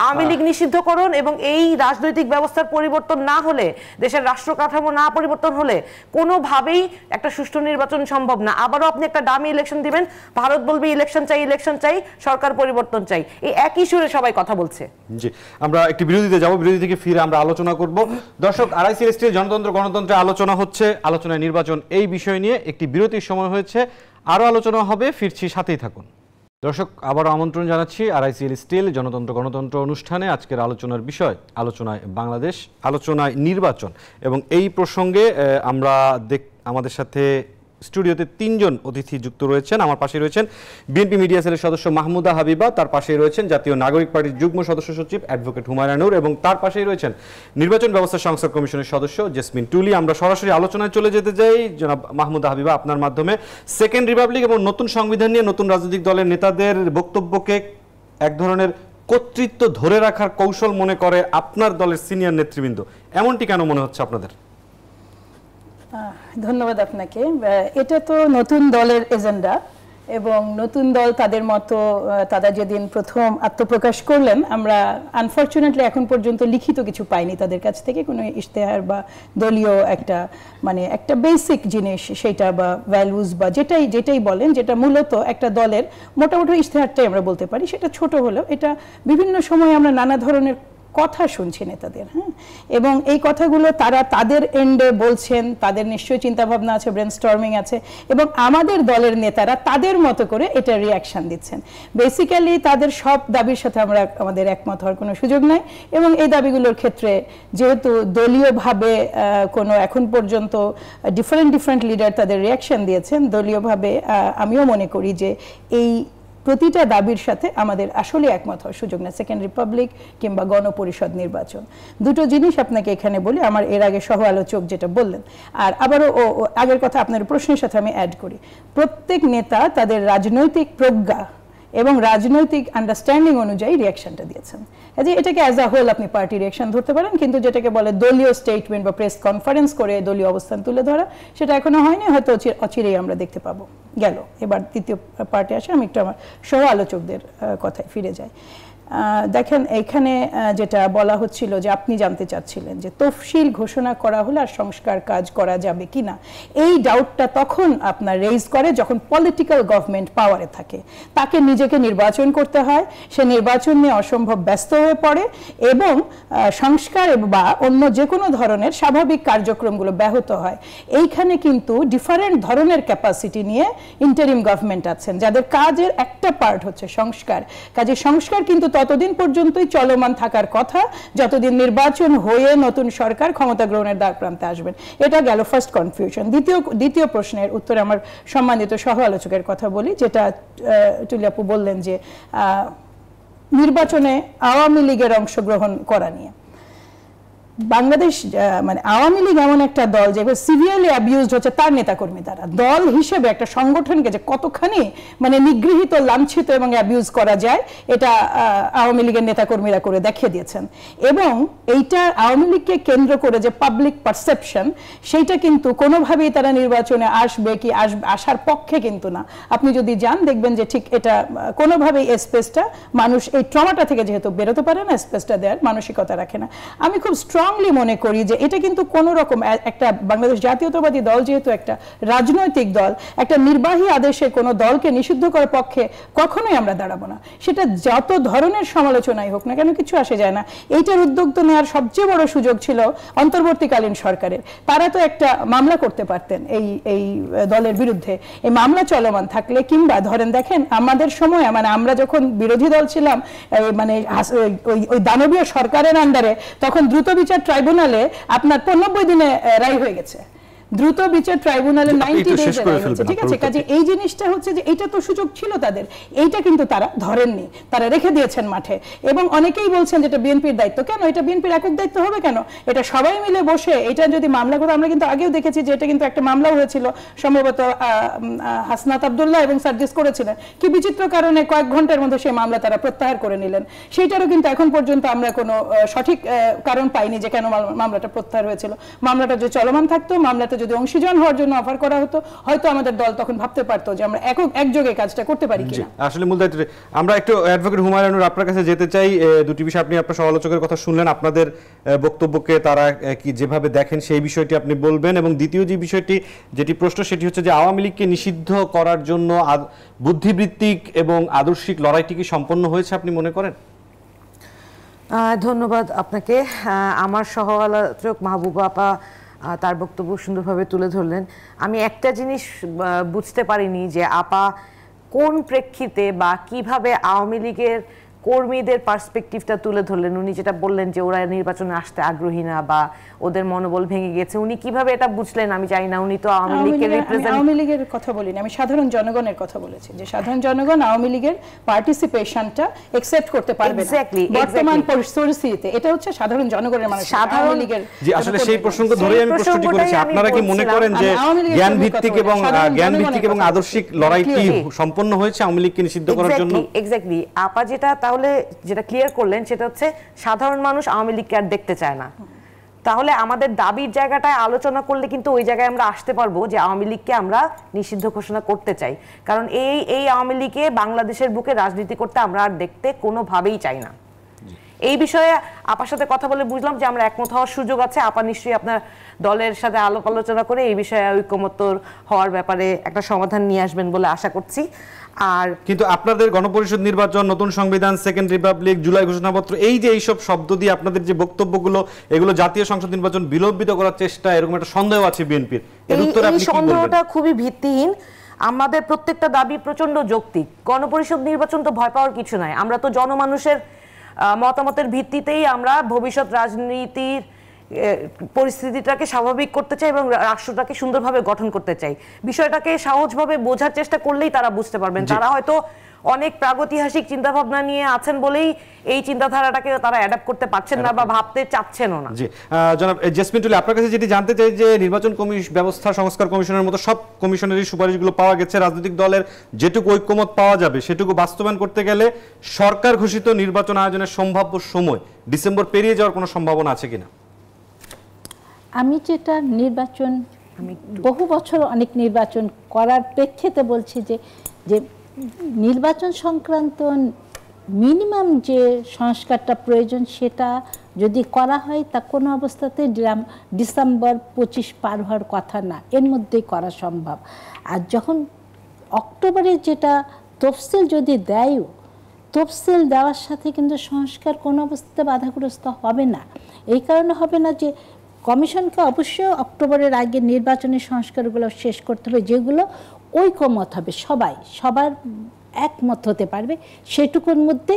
আওয়ামী লীগ নিষিদ্ধকরণ এবং এই রাজনৈতিক ব্যবস্থার পরিবর্তন না হলে, দেশের রাষ্ট্র কাঠামো না পরিবর্তন হলে কোনোভাবেই একটা সুষ্ঠু নির্বাচন সম্ভব না। আবারও আপনি একটা ডামি ইলেকশন দিবেন, ভারত বলবে ইলেকশন চাই, ইলেকশন চাই, সরকার পরিবর্তন চাই, এই একই সুরে সবাই কথা বলছে। জি, আমরা একটি বিরতিতে যাব, বিরতি থেকে ফিরে আমরা আলোচনা করব। দর্শক, আরআইসি স্টিল জনতন্ত্র গণতন্ত্রে আলোচনা হচ্ছে, আলোচনায় নির্বাচন এই বিষয় নিয়ে একটি বিরতির সময় হয়েছে, আরো আলোচনা হবে, ফিরছি, সাথেই থাকুন। দর্শক, আবারও আমন্ত্রণ জানাচ্ছি আরআইসি স্টিল জনতন্ত্র গণতন্ত্র অনুষ্ঠানে। আজকের আলোচনার বিষয়, আলোচনায় বাংলাদেশ, আলোচনায় নির্বাচন, এবং এই প্রসঙ্গে আমরা আমাদের সাথে স্টুডিওতে 3 জন অতিথি যুক্ত রয়েছেন। আমার পাশে রয়েছেন বিএনপি মিডিয়া সেলের সদস্য মাহমুদা হাবিবা, তার পাশেই রয়েছেন জাতীয় নাগরিক পার্টির যুগ্ম সদস্য সচিব অ্যাডভোকেট হুমায়ুনুর, এবং তার পাশেই রয়েছেন নির্বাচন ব্যবস্থা সংস্কার কমিশনের সদস্য জেসমিন টুলি। আমরা সরাসরি আলোচনায় চলে যেতে চাই। জনাব মাহমুদা হাবিবা, আপনার মাধ্যমে সেকেন্ড রিপাবলিক এবং নতুন সংবিধান নিয়ে নতুন রাজনৈতিক দলের নেতাদের বক্তব্যকে এক ধরনের কর্তৃত্ব ধরে রাখার কৌশল মনে করে আপনার দলের সিনিয়র নেতৃবৃন্দ, এমনটি কেন মনে হচ্ছে আপনাদের? ধন্যবাদ আপনাকে। এটা তো নতুন দলের এজেন্ডা, এবং নতুন দল তাদের মতো তারা যেদিন প্রথম আত্মপ্রকাশ করলেন, আমরা আনফরচুনেটলি এখন পর্যন্ত লিখিত কিছু পাইনি তাদের কাছ থেকে, কোনো ইশতেহার বা দলীয় একটা বেসিক জিনিস, সেটা বা ভ্যালুজ বা যেটাই বলেন, যেটা মূলত একটা দলের মোটামুটি ইশতেহারটাই আমরা বলতে পারি। সেটা ছোট হলেও এটা বিভিন্ন সময় আমরা নানা ধরনের কথা শুনছি নেতাদের, এবং এই কথাগুলো তারা তাদের এন্ডে বলছেন, তাদের নিশ্চয়ই চিন্তাভাবনা আছে, ব্রেনস্টর্মিং আছে, এবং আমাদের দলের নেতারা তাদের মতো করে এটা রিয়াকশন দিচ্ছেন। বেসিক্যালি তাদের সব দাবির সাথে আমাদের একমত হওয়ার কোনো সুযোগ নাই, এবং এই দাবিগুলোর ক্ষেত্রে যেহেতু দলীয়ভাবে কোনো এখন পর্যন্ত ডিফারেন্ট লিডার তাদের রিয়াকশন দিয়েছেন, দলীয়ভাবে আমিও মনে করি যে এই প্রতিটা দাবির সাথে আমাদের আসলে একমত হওয়ার সুযোগ না। সেকেন্ড রিপাবলিক কিংবা গণপরিষদ নির্বাচন, দুটো জিনিস আপনাকে এখানে বলি, আমার এর আগে সহ আলোচক যেটা বললেন, আর আবারও আগের কথা আপনার প্রশ্নের সাথে আমি অ্যাড করি। প্রত্যেক নেতা তাদের রাজনৈতিক প্রজ্ঞা এবং রাজনৈতিক আন্ডারস্ট্যান্ডিং অনুযায়ী রিয়াকশনটা দিয়েছেন। এটাকে অ্যাজ আ হোল আপনি পার্টি রিয়াকশন ধরতে পারেন, কিন্তু যেটাকে বলে দলীয় স্টেটমেন্ট বা প্রেস কনফারেন্স করে দলীয় অবস্থান তুলে ধরা, সেটা এখনো হয়নি, হয়তো অচিরেই আমরা দেখতে পাবো। গেল, এবার দ্বিতীয় পার্টে আসে, আমি একটু আমার সহ আলোচকদের কথায় ফিরে যাই। দেখেন, এইখানে যেটা বলা হচ্ছিল যে আপনি জানতে চাচ্ছিলেন যে তফসিল ঘোষণা করা হলে আর সংস্কার কাজ করা যাবে কিনা, এই ডাউটটা তখন আপনার রেইজ করে যখন পলিটিক্যাল গভর্নমেন্ট পাওয়ারে থাকে, তাকে নিজেকে নির্বাচন করতে হয়, সে নির্বাচন নিয়ে অসম্ভব ব্যস্ত হয়ে পড়ে, এবং সংস্কার বা অন্য যে কোনো ধরনের স্বাভাবিক কার্যক্রমগুলো ব্যাহত হয়। এইখানে কিন্তু ডিফারেন্ট ধরনের ক্যাপাসিটি নিয়ে ইন্টারিম গভর্নমেন্ট আছেন, যাদের কাজের একটা পার্ট হচ্ছে সংস্কার। কাজে সংস্কার কিন্তু ততদিন পর্যন্তই চলমান থাকার কথা যতদিন নির্বাচন হয়ে নতুন সরকার ক্ষমতা গ্রহণের দ্বার প্রান্তে আসবেন। এটা গেল ফার্স্ট কনফিউশন। দ্বিতীয় প্রশ্নের উত্তরে আমার সম্মানিত সহ আলোচকের কথা বলি, যেটা টুলি আপু বললেন যে নির্বাচনে আওয়ামী লীগের অংশগ্রহণ করা নিয়ে। বাংলাদেশ মানে আওয়ামী লীগ এমন একটা দল যেগুলো সিভিয়ারলি অ্যাবিউজড হচ্ছে তার নেতাকর্মী দ্বারা। দল হিসেবে একটা সংগঠনকে যে কতখানি মানে নিগৃহীত, লাঞ্ছিত এবং অ্যাবিউজ করা যায় এটা আওয়ামী লীগের নেতাকর্মীরা করে দেখিয়ে দিয়েছেন। এবং এইটা আওয়ামী লীগকে কেন্দ্র করে যে পাবলিক পারসেপশন, সেইটা কিন্তু কোনোভাবেই তারা নির্বাচনে আসবে কি আসার পক্ষে কিন্তু না। আপনি যদি যান দেখবেন যে ঠিক এটা কোনোভাবেই এই স্পেসটা মানুষ এই ট্রমাটা থেকে যেহেতু বেরোতে পারে না, স্পেসটা দেওয়ার মানসিকতা রাখে না। আমি খুব স্ট্রংলি মনে করি যে এটা কিন্তু কোন রকম একটা বাংলাদেশ জাতীয়তাবাদী দল যেহেতু একটা রাজনৈতিক দল, একটা নির্বাহী আদেশে কোনো দলকে নিষিদ্ধ করার পক্ষে কখনোই আমরা দাঁড়াবো না। সেটা যত ধরনের সমালোচনাই হোক না কেন, কিছু আসে যায় না। এইটার উদ্যোগ তো নেওয়ার সবচেয়ে বড় সুযোগ ছিল অন্তর্বর্তীকালীন সরকারের। তারা তো একটা মামলা করতে পারতেন এই দলের বিরুদ্ধে। এই মামলা চলমান থাকলে কিংবা ধরেন দেখেন আমাদের সময় মানে আমরা যখন বিরোধী দল ছিলাম মানে ওই দানবীয় সরকারের আন্ডারে, তখন দ্রুত বিচার ট্রাইব্যুনালে আপনার 95 দিনে রায় হয়ে গেছে। দ্রুত বিচার ট্রাইব্যুনালে 90 ডেজ হয়েছে, ঠিক আছে। কাজে এই জিনিসটা হচ্ছে যে এটা তো সুযোগ ছিল তাদের, এইটা কিন্তু তারা ধরেননি, তারা রেখে দিয়েছেন মাঠে। এবং অনেকেই বলছেন যে এটা বিএনপির দায়িত্ব। কেন? এটা বিএনপির একক দায়িত্ব হবে কেন? এটা সবাই মিলে বসে এটা যদি মামলা করে, আমরা কিন্তু আগেও দেখেছি যে এটা কিন্তু একটা মামলাও হয়েছিল, সম্ভবত হাসনাত আব্দুল্লাহ এবং সার্জিস করেছিলেন। কি বিচিত্র কারণে কয়েক ঘন্টার মধ্যে সেই মামলা তারা প্রত্যাহার করে নিলেন। সেইটারও কিন্তু এখন পর্যন্ত আমরা কোনো সঠিক কারণ পাইনি যে কেন মামলাটা প্রত্যাহার হয়েছিল। মামলাটা যে চলমান থাকতো, মামলাটা যদি অংশীজন হওয়ার জন্য অফার করা হতো, হয়তো আমাদের দল তখন ভাবতে পারতো যে আমরা একযোগে কাজটা করতে পারি কিনা। আসলে মূল দায়িত্ব আমরা একটু অ্যাডভোকেট হুমায়ুনুর আপনার কাছে যেতে চাই। দুটি বিষয় আপনি আপনার সমালোচকের কথা শুনলেন, আপনাদের বক্তব্যকে তারা কি যেভাবে দেখেন সেই বিষয়টি আপনি বলবেন। এবং দ্বিতীয় যে বিষয়টি যেটি প্রশ্ন সেটি হচ্ছে যে আওয়ামী লীগকে নিষিদ্ধ করার জন্য বুদ্ধিবৃত্তিক এবং আদর্শিক লড়াইটি কি সম্পন্ন হয়েছে আপনি মনে করেন? ধন্যবাদ আপনাকে। আমার সহ আলোচক মাহবুবা আপা তার বক্তব্য সুন্দরভাবে তুলে ধরলেন। আমি একটা জিনিস বুঝতে পারিনি যে আপা কোন প্রেক্ষিতে বা কিভাবে আওয়ামী লীগের কর্মীদের পার্সপেক্টিভটা তুলে ধরলেন। উনি যেটা বললেন যে ওরা নির্বাচনে আসতে আগ্রহী না বা ওদের মনোবল ভেঙে গেছে, উনি কিভাবে এটা বুঝলেন আমি জানি না। উনি তো আওয়ামী লীগের কথা বলিনি, আমি সাধারণ জনগণের কথা বলেছি যে সাধারণ জনগণ আওয়ামী লীগের পার্টিসিপেশনটা একসেপ্ট করতে পারবে না বর্তমান পরিস্থিতিতে। এটা হচ্ছে সাধারণ জনগণের মানে সাধারণ লীগের। জি, আসলে সেই প্রসঙ্গ ধরে আমি প্রশ্নটি করেছি। আপনারা কি মনে করেন যে জ্ঞান ভিত্তিক এবং আদর্শিক লড়াই কি সম্পন্ন হয়েছে আওয়ামী লীগকে নিষিদ্ধ করার জন্য? এক্স্যাক্টলি আপা তাহলে যেটা ক্লিয়ার করলেন সেটা হচ্ছে সাধারণ মানুষ আওয়ামী লীগকে আর দেখতে চায় না। তাহলে আমাদের দাবির জায়গাটায় আলোচনা করলে কিন্তু ওই জায়গায় আমরা আসতে পারবো যে আওয়ামী লীগকে আমরা নিষিদ্ধ ঘোষণা করতে চাই। কারণ এই আওয়ামী লীগে বাংলাদেশের বুকে রাজনীতি করতে আমরা আর দেখতে কোনোভাবেই চাই না। এই বিষয়ে আপার সাথে কথা বলে বুঝলাম যে আমরা একমত হওয়ার সুযোগ আছে। আপা নিশ্চয়ই আপনার দলের সাথে আলাপ আলোচনা করে এই বিষয়ে ঐক্যমত্য হওয়ার ব্যাপারে একটা সমাধান নিয়ে আসবেন বলে আশা করছি। আর কিন্তু আপনাদের গণপরিষদ নির্বাচন, নতুন সংবিধান, সেকেন্ড রিপাবলিক, জুলাই ঘোষণাপত্র, এই যে এইসব শব্দ দিয়ে আপনাদের যে বক্তব্যগুলো, এগুলো জাতীয় সংসদ নির্বাচন বিলম্বিত করার চেষ্টা, এরকম একটা সন্দেহ আছে বিএনপির। এর উত্তরে আপনি কি বলবেন? সন্দেহটা খুবই ভিত্তিহীন। আমাদের প্রত্যেকটা দাবি প্রচন্ড যৌক্তিক। গণপরিষদ নির্বাচন তো ভয় পাওয়ার কিছু নাই। আমরা তো জনমানুষের মতামতের ভিত্তিতেই আমরা ভবিষ্যৎ রাজনীতির পরিস্থিতিটাকে স্বাভাবিক করতে চাই এবং রাষ্ট্রটাকে সুন্দরভাবে গঠন করতে চাই। বিষয়টাকে সহজভাবে বোঝার চেষ্টা করলেই তারা বুঝতে পারবেন। তারা হয়তো অনেক প্রাগৈতিহাসিক চিন্তাভাবনা নিয়ে আছেন বলেই এই চিন্তাধারাটাকে তারা অ্যাডাপ্ট করতে পারছেন না বা ভাবতে চাচ্ছেনও না। জি, জনাব জেসমিন টুলি, আপনার কাছে যেটি জানতে চাই যে নির্বাচন ব্যবস্থা সংস্কার কমিশনের মতো সব কমিশনেরই সুপারিশগুলো পাওয়া গেছে। রাজনৈতিক দলের যেটুকু ঐক্যমত পাওয়া যাবে সেটুকু বাস্তবায়ন করতে গেলে সরকার ঘোষিত নির্বাচন আয়োজনের সম্ভাব্য সময় ডিসেম্বর পেরিয়ে যাওয়ার কোনো সম্ভাবনা আছে কিনা? আমি যেটা নির্বাচন বহু বছর অনেক নির্বাচন করার প্রেক্ষিতে বলছি যে নির্বাচন সংক্রান্ত মিনিমাম যে সংস্কারটা প্রয়োজন সেটা যদি করা হয় তা কোনো অবস্থাতে ডিসেম্বর 25 পার হওয়ার কথা না, এর মধ্যেই করা সম্ভব। আর যখন অক্টোবরে যেটা তফসিল যদি দেয়ও, তফসিল দেওয়ার সাথে কিন্তু সংস্কার কোনো অবস্থাতে বাধাগ্রস্ত হবে না। এই কারণে হবে না যে কমিশনকে অবশ্যই অক্টোবরের আগে নির্বাচনের সংস্কারগুলো শেষ করতে হবে, যেগুলো ঐকমত হবে, সবার একমত হতে পারবে, সেটুকুর মধ্যে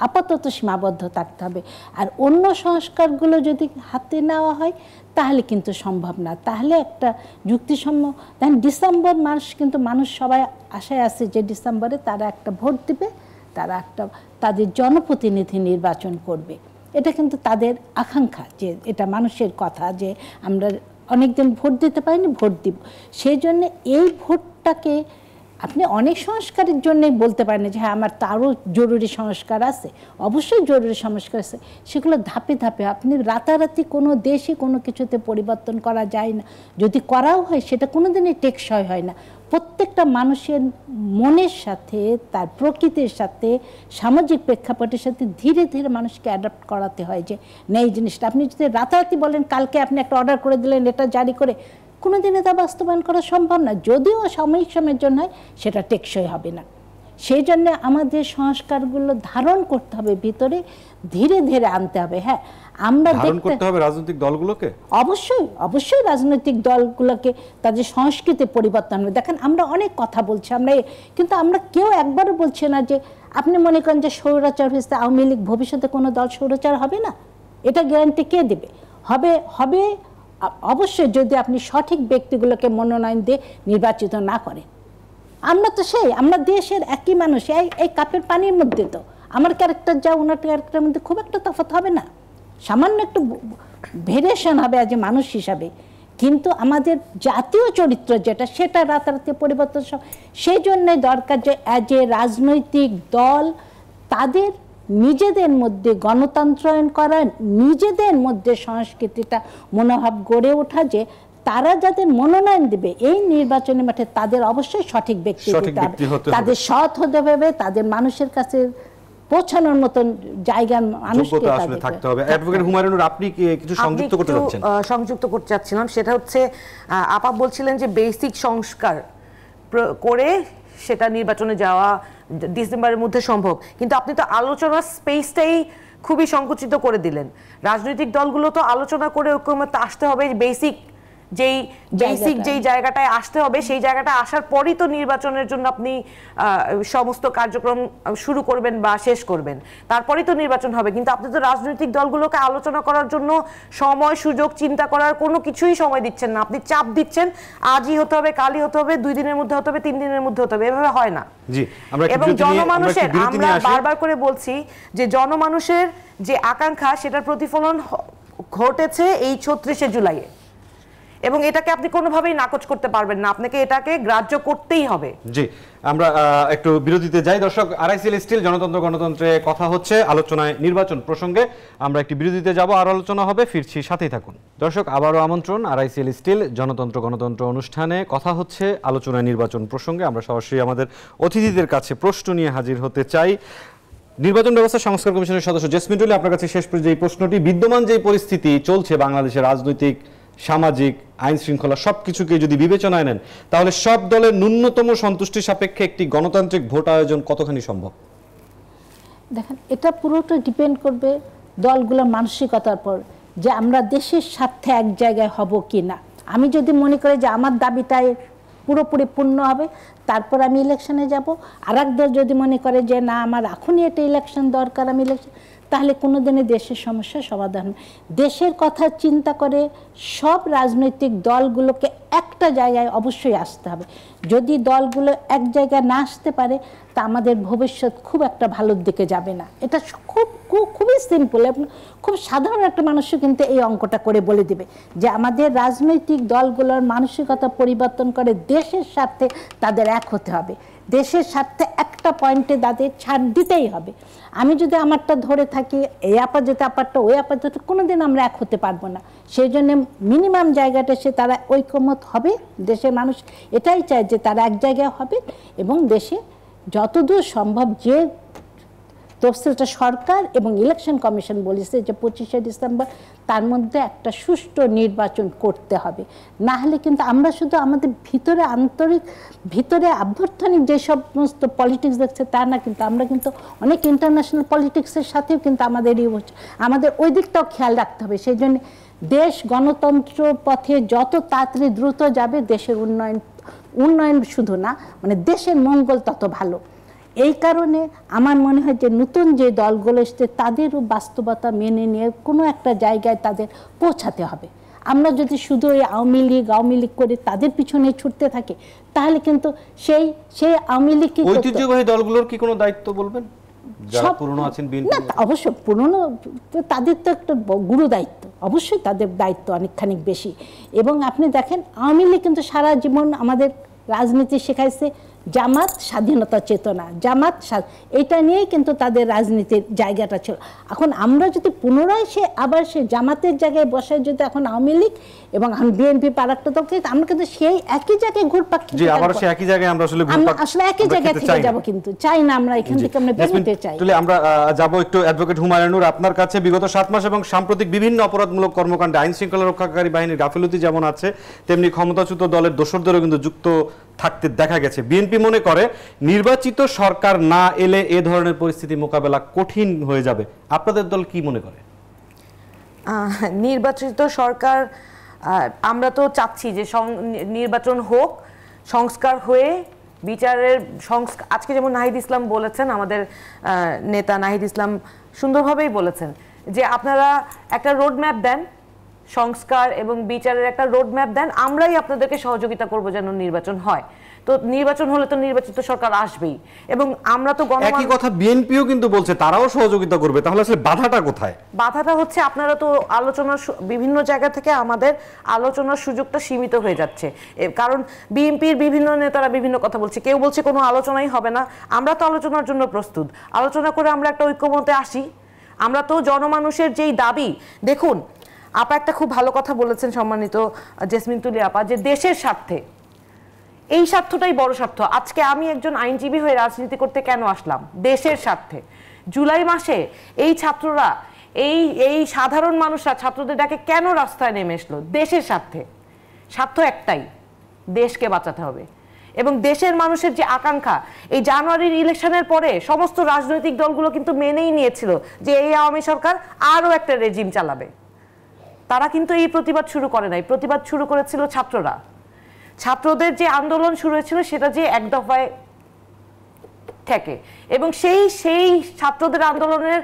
আপাতত সীমাবদ্ধ থাকতে হবে। আর অন্য সংস্কারগুলো যদি হাতে নেওয়া হয় তাহলে কিন্তু সম্ভব না। তাহলে একটা যুক্তিসম্মত, দেখেন ডিসেম্বর মাস কিন্তু মানুষ সবাই আশায় আছে যে ডিসেম্বরে তারা একটা ভোট দিবে, তারা একটা তাদের জনপ্রতিনিধি নির্বাচন করবে। এটা কিন্তু তাদের আকাঙ্ক্ষা, যে এটা মানুষের কথা যে আমরা অনেকদিন ভোট দিতে পারিনি, ভোট দিব। সেই জন্য এই ভোটটাকে আপনি অনেক সংস্কারের জন্যই বলতে পারেন যে হ্যাঁ আমার তারও জরুরি সংস্কার আছে, অবশ্যই জরুরি সংস্কার আছে, সেগুলো ধাপে ধাপে। আপনি রাতারাতি কোনো দেশে কোনো কিছুতে পরিবর্তন করা যায় না, যদি করাও হয় সেটা কোনোদিনই টেকসই হয় না। প্রত্যেকটা মানুষের মনের সাথে, তার প্রকৃতির সাথে, সামাজিক প্রেক্ষাপটের সাথে ধীরে ধীরে মানুষকে অ্যাডাপ্ট করাতে হয় যে না এই জিনিসটা। আপনি যদি রাতারাতি বলেন কালকে আপনি একটা অর্ডার করে দিলেন এটা জারি করে, কোনো দিনে তা বাস্তবায়ন করা সম্ভব না। যদিও সাময়িক সময়ের জন্য হয়, সেটা টেকসই হবে না। সেই জন্য আমাদের সংস্কারগুলো ধারণ করতে হবে ভিতরে, ধীরে ধীরে আনতে হবে। হ্যাঁ, আমরা ধারণ করতে হবে রাজনৈতিক দলগুলোকে, অবশ্যই অবশ্যই রাজনৈতিক দলগুলোকে তাদের সংস্কৃতি পরিবর্তন হবে। দেখেন আমরা অনেক কথা বলছি, কিন্তু আমরা কেউ একবারও বলছি না যে আপনি মনে করেন যে স্বৈরাচার হয়েছে আওয়ামী লীগ, ভবিষ্যতে কোনো দল স্বৈরাচার হবে না, এটা গ্যারান্টি কে দেবে? হবে হবে অবশ্যই যদি আপনি সঠিক ব্যক্তিগুলোকে মনোনয়ন দিয়ে নির্বাচিত না করেন। আমরা তো আমরা দেশের একই মানুষ, এই কাপের পানির মধ্যে তো আমার ক্যারেক্টার যা ওনার ক্যারেক্টারের মধ্যে খুব একটা তফাৎ হবে না, সামান্য একটু ভেরিয়েশন হবে আজ মানুষ হিসাবে, কিন্তু আমাদের জাতীয় চরিত্র যেটা সেটা রাতারাতি পরিবর্তন। সেই জন্যই দরকার যে অ্যাজ এ রাজনৈতিক দল তাদের নিজেদের মধ্যে গণতন্ত্রায়ন করা, নিজেদের মধ্যে সংস্কৃতিটা মনোভাব গড়ে ওঠা, যে তারা যাদের মনোনয়ন দিবে এই নির্বাচনী মাঠে তাদের অবশ্যই সঠিক ব্যক্তি হতে হবে, তাদের সৎ হতে হবে, তাদের মানুষের কাছে পৌঁছানোর মতন জায়গার মানুষকে থাকতে হবে। অ্যাডভোকেট হুমায়ুনুর, আপনি কি কিছু সংযুক্ত করতে চাচ্ছেন? সংযুক্ত করতে চাচ্ছিলাম, সেটা হচ্ছে আপা বলছিলেন যে বেসিক সংস্কার করে সেটা নির্বাচনে যাওয়া ডিসেম্বরের মধ্যে সম্ভব, কিন্তু আপনি তো আলোচনার স্পেসটাই খুবই সংকুচিত করে দিলেন। রাজনৈতিক দলগুলো তো আলোচনা করে ঐক্যমত্যে আসতে হবে, বেসিক যেই জায়গাটায় আসতে হবে সেই জায়গাটা আসার পরই তো নির্বাচনের জন্য আপনি সমস্ত কার্যক্রম শুরু করবেন বা শেষ করবেন, তারপরেই তো নির্বাচন হবে। কিন্তু আপনি তো রাজনৈতিক দলগুলোকে আলোচনা করার জন্য সময় সুযোগ চিন্তা করার কোনো কিছুই সময় দিচ্ছেন না, আপনি চাপ দিচ্ছেন আজই হতে হবে, কালই হতে হবে, 2 দিনের মধ্যে হতে হবে, 3 দিনের মধ্যে হতে হবে, এভাবে হয় না। এবং জনমানুষের, আমরা বারবার করে বলছি যে জনমানুষের যে আকাঙ্ক্ষা সেটার প্রতিফলন ঘটেছে এই 36শে জুলাইয়ে, এবং এটাকে আপনি কোনোভাবেই নাকচ করতে পারবেন না, আপনাকে এটাকে গ্রাহ্য করতেই হবে। জি, আমরা একটু বিরতিতে যাই। দর্শক, আরআইসিএল স্টিল জনতন্ত্র গণতন্ত্রে কথা হচ্ছে, আলোচনায় নির্বাচন প্রসঙ্গে আমরা একটি বিরতিতে যাব, আর আলোচনা হবে, ফিরছি, সাথেই থাকুন। দর্শক, আবারও আমন্ত্রণ আরআইসিএল স্টিল জনতন্ত্র গণতন্ত্র অনুষ্ঠানে কথা হচ্ছে, আলোচনায় নির্বাচন প্রসঙ্গে। আমরা সরাসরি আমাদের অতিথিদের কাছে প্রশ্ন নিয়ে হাজির হতে চাই। নির্বাচন ব্যবস্থা সংস্কার কমিশনের সদস্য জেসমিন টুলি, আপনার কাছে শেষ পর্যন্ত এই প্রশ্নটি, বিদ্যমান যে পরিস্থিতি চলছে বাংলাদেশের রাজনৈতিক, সামাজিক, আইন শৃঙ্খলা সবকিছুকে যদি বিবেচনায় নেন, তাহলে সব দলের ন্যূনতম সন্তুষ্টি সাপেক্ষে একটি গণতান্ত্রিক ভোট আয়োজন কতখানি সম্ভব? দেখেন, এটা পুরোটা ডিপেন্ড করবে দলগুলোর মানসিকতার পর, যে আমরা দেশের স্বার্থে এক জায়গায় হব কি না। আমি যদি মনে করি যে আমার দাবিটাই পুরোপুরি পূর্ণ হবে, তারপর আমি ইলেকশনে যাব, আর এক দল যদি মনে করে যে না আমার এখনই একটা ইলেকশন দরকার, আমি ইলেকশন, তাহলে কোনো দিনে দেশের সমস্যার সমাধান। দেশের কথা চিন্তা করে সব রাজনৈতিক দলগুলোকে একটা জায়গায় অবশ্যই আসতে হবে। যদি দলগুলো এক জায়গায় না আসতে পারে, তা আমাদের ভবিষ্যৎ খুব একটা ভালোর দিকে যাবে না। এটা খুবই সিম্পল, খুব সাধারণ একটা মানুষও কিন্তু এই অঙ্কটা করে বলে দিবে যে আমাদের রাজনৈতিক দলগুলোর মানসিকতা পরিবর্তন করে দেশের স্বার্থে তাদের এক হতে হবে, দেশের স্বার্থে একটা পয়েন্টে তাদের ছাড় দিতেই হবে। আমি যদি আমারটা ধরে থাকি, এই আপাতত আপাতটা ওই আপাতত, কোনোদিন আমরা এক হতে পারবো না। সেই জন্য মিনিমাম জায়গাটা সে তারা ঐকমত হবে, দেশের মানুষ এটাই চায় যে তারা এক জায়গায় হবে, এবং দেশে যতদূর সম্ভব যে তফসিলটা সরকার এবং ইলেকশন কমিশন বলেছে যে 25শে ডিসেম্বর তার মধ্যে একটা সুষ্ঠু নির্বাচন করতে হবে। না হলে কিন্তু আমরা শুধু আমাদের ভিতরে আভ্যন্তরীণ যে সমস্ত পলিটিক্স দেখছে তা না, কিন্তু আমরা কিন্তু অনেক ইন্টারন্যাশনাল পলিটিক্সের সাথেও কিন্তু আমাদের ওই দিকটাও খেয়াল রাখতে হবে। সেই জন্য দেশ গণতন্ত্র পথে যত তাড়াতাড়ি দ্রুত যাবে, দেশের উন্নয়ন শুধু না, মানে দেশের মঙ্গল তত ভালো। এই কারণে আমার মনে হয় যে নতুন যে দলগুলো এসছে তাদেরও বাস্তবতা মেনে নিয়ে কোনো একটা জায়গায় তাদের পৌঁছাতে হবে। আমরা যদি শুধু এই আওয়ামী লীগ করে তাদের পিছনে ছুটতে থাকি তাহলে কিন্তু সেই আওয়ামী লীগ কি ঐতিহ্যবাহী দলগুলোর কি কোনো দায়িত্ব বলবেন যারা পুরনো আছেন বিএনপি? না, অবশ্য পুরনো তাদের তো একটা গুরু দায়িত্ব, অবশ্যই তাদের দায়িত্ব অনেকখানি বেশি। এবং আপনি দেখেন আওয়ামী লীগ কিন্তু সারা জীবন আমাদের রাজনীতি শেখাইছে জামাত স্বাধীনতা চেতনা, এটা নিয়েই কিন্তু তাদের রাজনীতির জায়গাটা ছিল। এখন আমরা যদি পুনরায় আবার সে জামাতের জায়গায় বসে যদি এখন আওয়ামী লীগ এবং এখন বিএনপি পারাক্ত দলকে আমরা কিন্তু সেই একই জায়গায় ঘুরপাক খেতে জি, আবার সেই একই জায়গায় আমরা আসলে একই জায়গা থেকে যাব, কিন্তু চাই না আমরা এখান থেকে আমরা বেরোতে চাই। আমরা যাব একটু অ্যাডভোকেট হুমায়ুনুর আপনার কাছে। বিগত 7 মাস এবং সাম্প্রতিক বিভিন্ন অপরাধমূলক কর্মকাণ্ডে আইন শৃঙ্খলা রক্ষাকারী বাহিনীর গাফিলতি যেমন আছে তেমনি ক্ষমতাচ্যুত দলের দোসরদেরও কিন্তু যুক্ত থাকতে দেখা গেছে। বিএনপি মনে করে নির্বাচিত সরকার না এলে এ ধরনের পরিস্থিতি মোকাবেলা কঠিন হয়ে যাবে। আপনাদের দল কি মনে করে? নির্বাচিত সরকার আমরা তো চাচ্ছি যে নির্বাচন হোক, সংস্কার হয়ে বিচারের সংস্কার। আজকে যেমন নাহিদ ইসলাম বলেছেন, আমাদের নেতা নাহিদ ইসলাম সুন্দরভাবেই বলেছেন যে আপনারা একটা রোডম্যাপ দেন, সংস্কার এবং বিচারের একটা রোডম্যাপ দেন, আমরাই আপনাদেরকে সহযোগিতা করব যেন নির্বাচন হয়। তো নির্বাচন হলে তো নির্বাচিত সরকার আসবেই এবং আমরা তো একই কথা বিএনপিও কিন্তু বলছে তারাও সহযোগিতা করবে। তাহলে আসলে বাধাটা কোথায়? বাধাটা হচ্ছে আপনারা তো আলোচনার বিভিন্ন জায়গা থেকে আমাদের আলোচনার সুযোগটা সীমিত হয়ে যাচ্ছে। কারণ বিএনপির বিভিন্ন নেতারা বিভিন্ন কথা বলছে, কেউ বলছে কোনো আলোচনাই হবে না। আমরা তো আলোচনার জন্য প্রস্তুত, আলোচনা করে আমরা একটা ঐক্যমতে আসি। আমরা তো জনমানুষের যেই দাবি, দেখুন আপা একটা খুব ভালো কথা বলেছেন সম্মানিত জেসমিন তুলি আপা, যে দেশের স্বার্থে, এই স্বার্থটাই বড় স্বার্থ। আজকে আমি একজন আইনজীবী হয়ে রাজনীতি করতে কেন আসলাম? দেশের স্বার্থে। জুলাই মাসে এই ছাত্ররা, এই সাধারণ মানুষরা ছাত্রদের ডাকে কেন রাস্তায় নেমে এসলো? দেশের স্বার্থে। স্বার্থ একটাই, দেশকে বাঁচাতে হবে। এবং দেশের মানুষের যে আকাঙ্ক্ষা, এই জানুয়ারির ইলেকশনের পরে সমস্ত রাজনৈতিক দলগুলো কিন্তু মেনেই নিয়েছিল যে এই আওয়ামী সরকার আরও একটা রেজিম চালাবে। তারা কিন্তু এই প্রতিবাদ শুরু করে নাই, প্রতিবাদ শুরু করেছিল ছাত্ররা। ছাত্রদের যে আন্দোলন শুরু হয়েছিল সেটা যে এক দফায় ঠেকে এবং সেই ছাত্রদের আন্দোলনের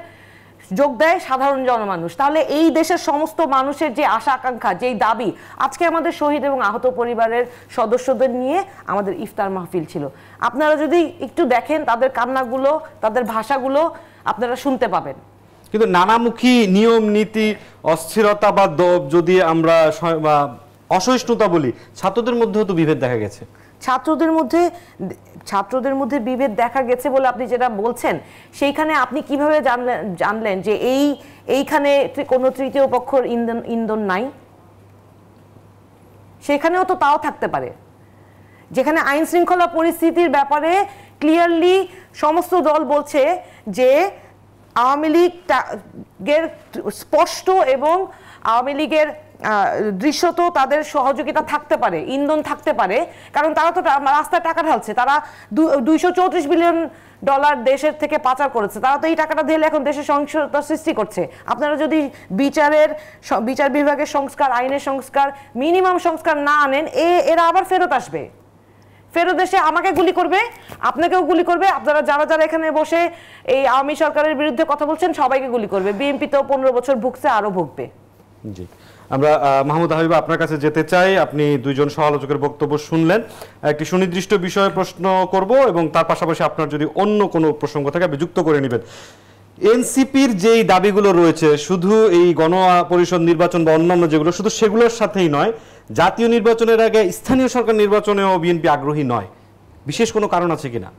যোগ দেয় সাধারণ জনমানুষ। তাহলে এই দেশের সমস্ত মানুষের যে আশা আকাঙ্ক্ষা, যেই দাবি, আজকে আমাদের শহীদ এবং আহত পরিবারের সদস্যদের নিয়ে আমাদের ইফতার মাহফিল ছিল। আপনারা যদি একটু দেখেন তাদের কান্নাগুলো, তাদের ভাষাগুলো আপনারা শুনতে পাবেন। কিন্তু নানামুখী নিয়ম নীতি, অস্থিরতা বা যদি আমরা অসহিষ্ণুতা বলি, ছাত্রদের মধ্যেও তো বিভেদ দেখা গেছে। ছাত্রদের মধ্যে বিভেদ দেখা গেছে বলে আপনি যেটা বলছেন, সেইখানে আপনি কিভাবে জানলেন যে এইখানে কোনো তৃতীয় পক্ষর ইন্ধন নাই? সেখানেও তো তাও থাকতে পারে, যেখানে আইন শৃঙ্খলা পরিস্থিতির ব্যাপারে ক্লিয়ারলি সমস্ত দল বলছে যে আওয়ামী লীগের স্পষ্ট এবং আওয়ামী লীগের দৃশ্যত তাদের সহযোগিতা থাকতে পারে, ইন্ধন থাকতে পারে, কারণ তারা তো রাস্তায় টাকা ঢালছে। তারা $234 বিলিয়ন দেশের থেকে পাচার করেছে। তারা তো এই টাকাটা দিলে এখন দেশের সহিংসতা সৃষ্টি করছে। আপনারা যদি বিচার বিভাগের সংস্কার, আইনের সংস্কার, মিনিমাম সংস্কার না আনেন, এরা আবার ফেরত আসবে। ফেরত এসে আমাকে গুলি করবে, আপনাকেও গুলি করবে। আপনারা যারা এখানে বসে এই আওয়ামী সরকারের বিরুদ্ধে কথা বলছেন সবাইকে গুলি করবে। বিএনপি তো 15 বছর ভুগছে, আরো ভুগবে। জি, আমরা মাহমুদ হাবিব আপনার কাছে যেতে চাই। আপনি দুইজন সমালোচকের বক্তব্য শুনলেন, একটি সুনির্দিষ্ট বিষয়ে প্রশ্ন করব এবং তার পাশাপাশি আপনার যদি অন্য কোনো প্রসঙ্গ থাকে আপনি যুক্ত করে নেবেন। এনসিপির যেই দাবিগুলো রয়েছে শুধু এই গণপরিষদ নির্বাচন বা অন্যান্য যেগুলো, শুধু সেগুলোর সাথেই নয়, জাতীয় নির্বাচনের আগে স্থানীয় সরকার নির্বাচনেও বিএনপি আগ্রহী নয়। বিশেষ কোনো কারণ আছে কিনা?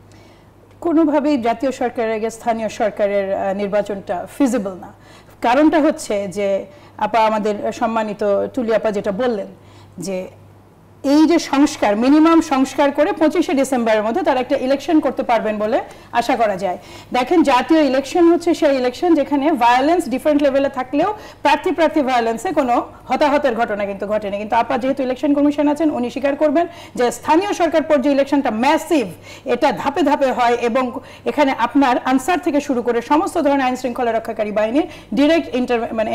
কোনোভাবেই জাতীয় সরকারের আগে স্থানীয় সরকারের নির্বাচনটা ফিজিবল না। কারণটা হচ্ছে যে আপা, আমাদের সম্মানিত তুলি আপা যেটা বললেন, যে এই যে সংস্কার, মিনিমাম সংস্কার করে 25শে ডিসেম্বরের মধ্যে তারা একটা ইলেকশন করতে পারবেন বলে আশা করা যায়। দেখেন, জাতীয় ইলেকশন হচ্ছে সেই ইলেকশন যেখানে ভায়োলেন্স ডিফারেন্ট লেভেলে থাকলেও প্রার্থী ভায়োলেন্সে কোনো হতাহতের ঘটনা কিন্তু ঘটেনি। কিন্তু আপা যেহেতু ইলেকশন কমিশন আছেন, উনি স্বীকার করবেন যে স্থানীয় সরকার পর্যায়ে ইলেকশনটা ম্যাসিভ, এটা ধাপে ধাপে হয় এবং এখানে আপনার আনসার থেকে শুরু করে সমস্ত ধরনের আইন শৃঙ্খলা রক্ষাকারী বাহিনীর ডিরেক্ট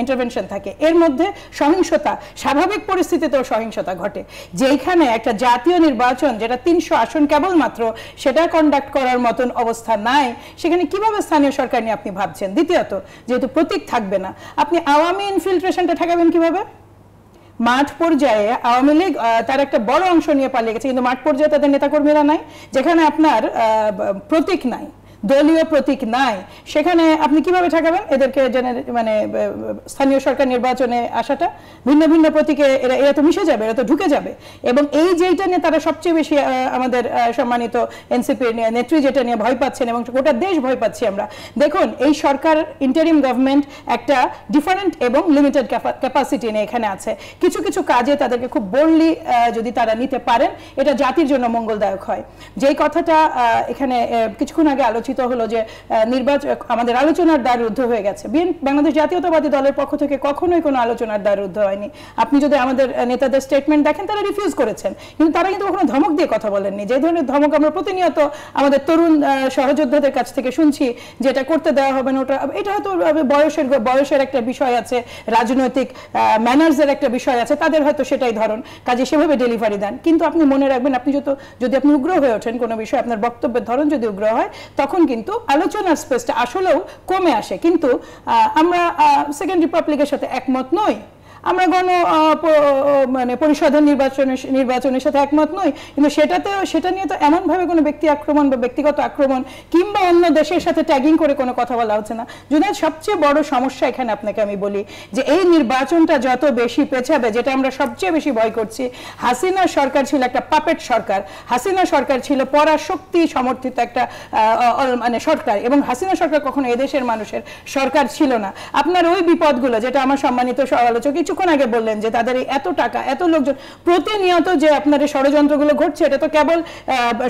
ইন্টারভেনশন থাকে। এর মধ্যে সহিংসতা, স্বাভাবিক পরিস্থিতিতেও সহিংসতা ঘটে। যেই এখানে একটা জাতীয় নির্বাচন যেটা 300 আসন কেবলমাত্র সেটা কন্ডাক্ট করার মতন অবস্থা নাই, সেখানে কিভাবে স্থানীয় সরকার নিয়ে আপনি ভাবছেন? দ্বিতীয়ত, যেহেতু প্রতীক থাকবে না, আপনি আওয়ামী ইনফিল্ট্রেশনটা ঠেকাবেন কিভাবে? মাঠ পর্যায়ে আওয়ামী লীগ তার একটা বড় অংশ নিয়ে পালিয়ে গেছে, কিন্তু মাঠ পর্যায়ে তাদের নেতাকর্মীরা নাই, যেখানে আপনার প্রতীক নাই, দলীয় প্রতীক নাই, সেখানে আপনি কিভাবে ঠেকাবেন এদেরকে? মানে স্থানীয় সরকার নির্বাচনে আসাটা ভিন্ন ভিন্ন প্রতীকে এরা তো মিশে যাবে, এরা তো ঢুকে যাবে। এবং এই যেটা নিয়ে তারা সবচেয়ে বেশি আমাদের সম্মানিত এনসিপির নেত্রী যেটা নিয়ে ভয় পাচ্ছেন এবং গোটা দেশ ভয় পাচ্ছি আমরা, দেখুন এই সরকার ইন্টারিম গভর্নমেন্ট একটা ডিফারেন্ট এবং লিমিটেড ক্যাপাসিটি নিয়ে এখানে আছে। কিছু কিছু কাজে তাদেরকে খুব বোল্ডলি যদি তারা নিতে পারেন, এটা জাতির জন্য মঙ্গলদায়ক হয়। যেই কথাটা এখানে কিছুক্ষণ আগে আলোচিত হলো যে নির্বাচন আমাদের আলোচনার দ্বার রুদ্ধ হয়ে গেছে, বাংলাদেশ জাতীয়তাবাদী দলের পক্ষ থেকে কখনোই কোনো আলোচনার দ্বার রুদ্ধ হয়নি। আপনি যদি আমাদের নেতাদের স্টেটমেন্ট দেখেন, তারা রিফিউজ করেছেন, কিন্তু তারা কিন্তু কখনো ধমক দিয়ে কথা বলেননি। যে ধরনের ধমক আমরা প্রতিনিয়ত আমাদের তরুণ সহযোদ্ধাদের কাছ থেকে শুনছি যে এটা করতে দেওয়া হবে না, এটা হয়তো বয়সের একটা বিষয় আছে, রাজনৈতিক ম্যানার্সের একটা বিষয় আছে, তাদের হয়তো সেটাই ধরন, কাজে সেভাবে ডেলিভারি দেন। কিন্তু আপনি মনে রাখবেন, আপনি যদি আপনি উগ্র হয়ে ওঠেন কোনো বিষয়ে, আপনার বক্তব্যের ধরন যদি উগ্র হয়, তখন কিন্তু আলোচনার স্পেসটা আসলেও কমে আসে। কিন্তু আমরা সেকেন্ড রিপাবলিকের সাথে একমত নই, আমরা মানে পরিষদের নির্বাচনের সাথে একমত নই, কিন্তু সেটা নিয়ে তো এমনভাবে কোনো ব্যক্তি আক্রমণ বা ব্যক্তিগত আক্রমণ কিংবা অন্য দেশের সাথে ট্যাগিং করে কোনো কথা বলা হচ্ছে না। জুনায়েদ, সবচেয়ে বড় সমস্যা এখানে আপনাকে আমি বলি যে এই নির্বাচনটা যত বেশি পেছাবে, যেটা আমরা সবচেয়ে বেশি ভয় করছি, হাসিনা সরকার ছিল একটা পাপেট সরকার, হাসিনা সরকার ছিল পরাশক্তি সমর্থিত একটা মানে সরকার, এবং হাসিনা সরকার কখনো এদেশের মানুষের সরকার ছিল না। আপনার ওই বিপদগুলো, যেটা আমার সম্মানিত সমালোচক কিছুক্ষণ আগে বললেন যে তাদের এত টাকা, এত লোকজন, প্রতিনিয়ত যে আপনার এই ষড়যন্ত্রগুলো ঘটছে, এটা তো কেবল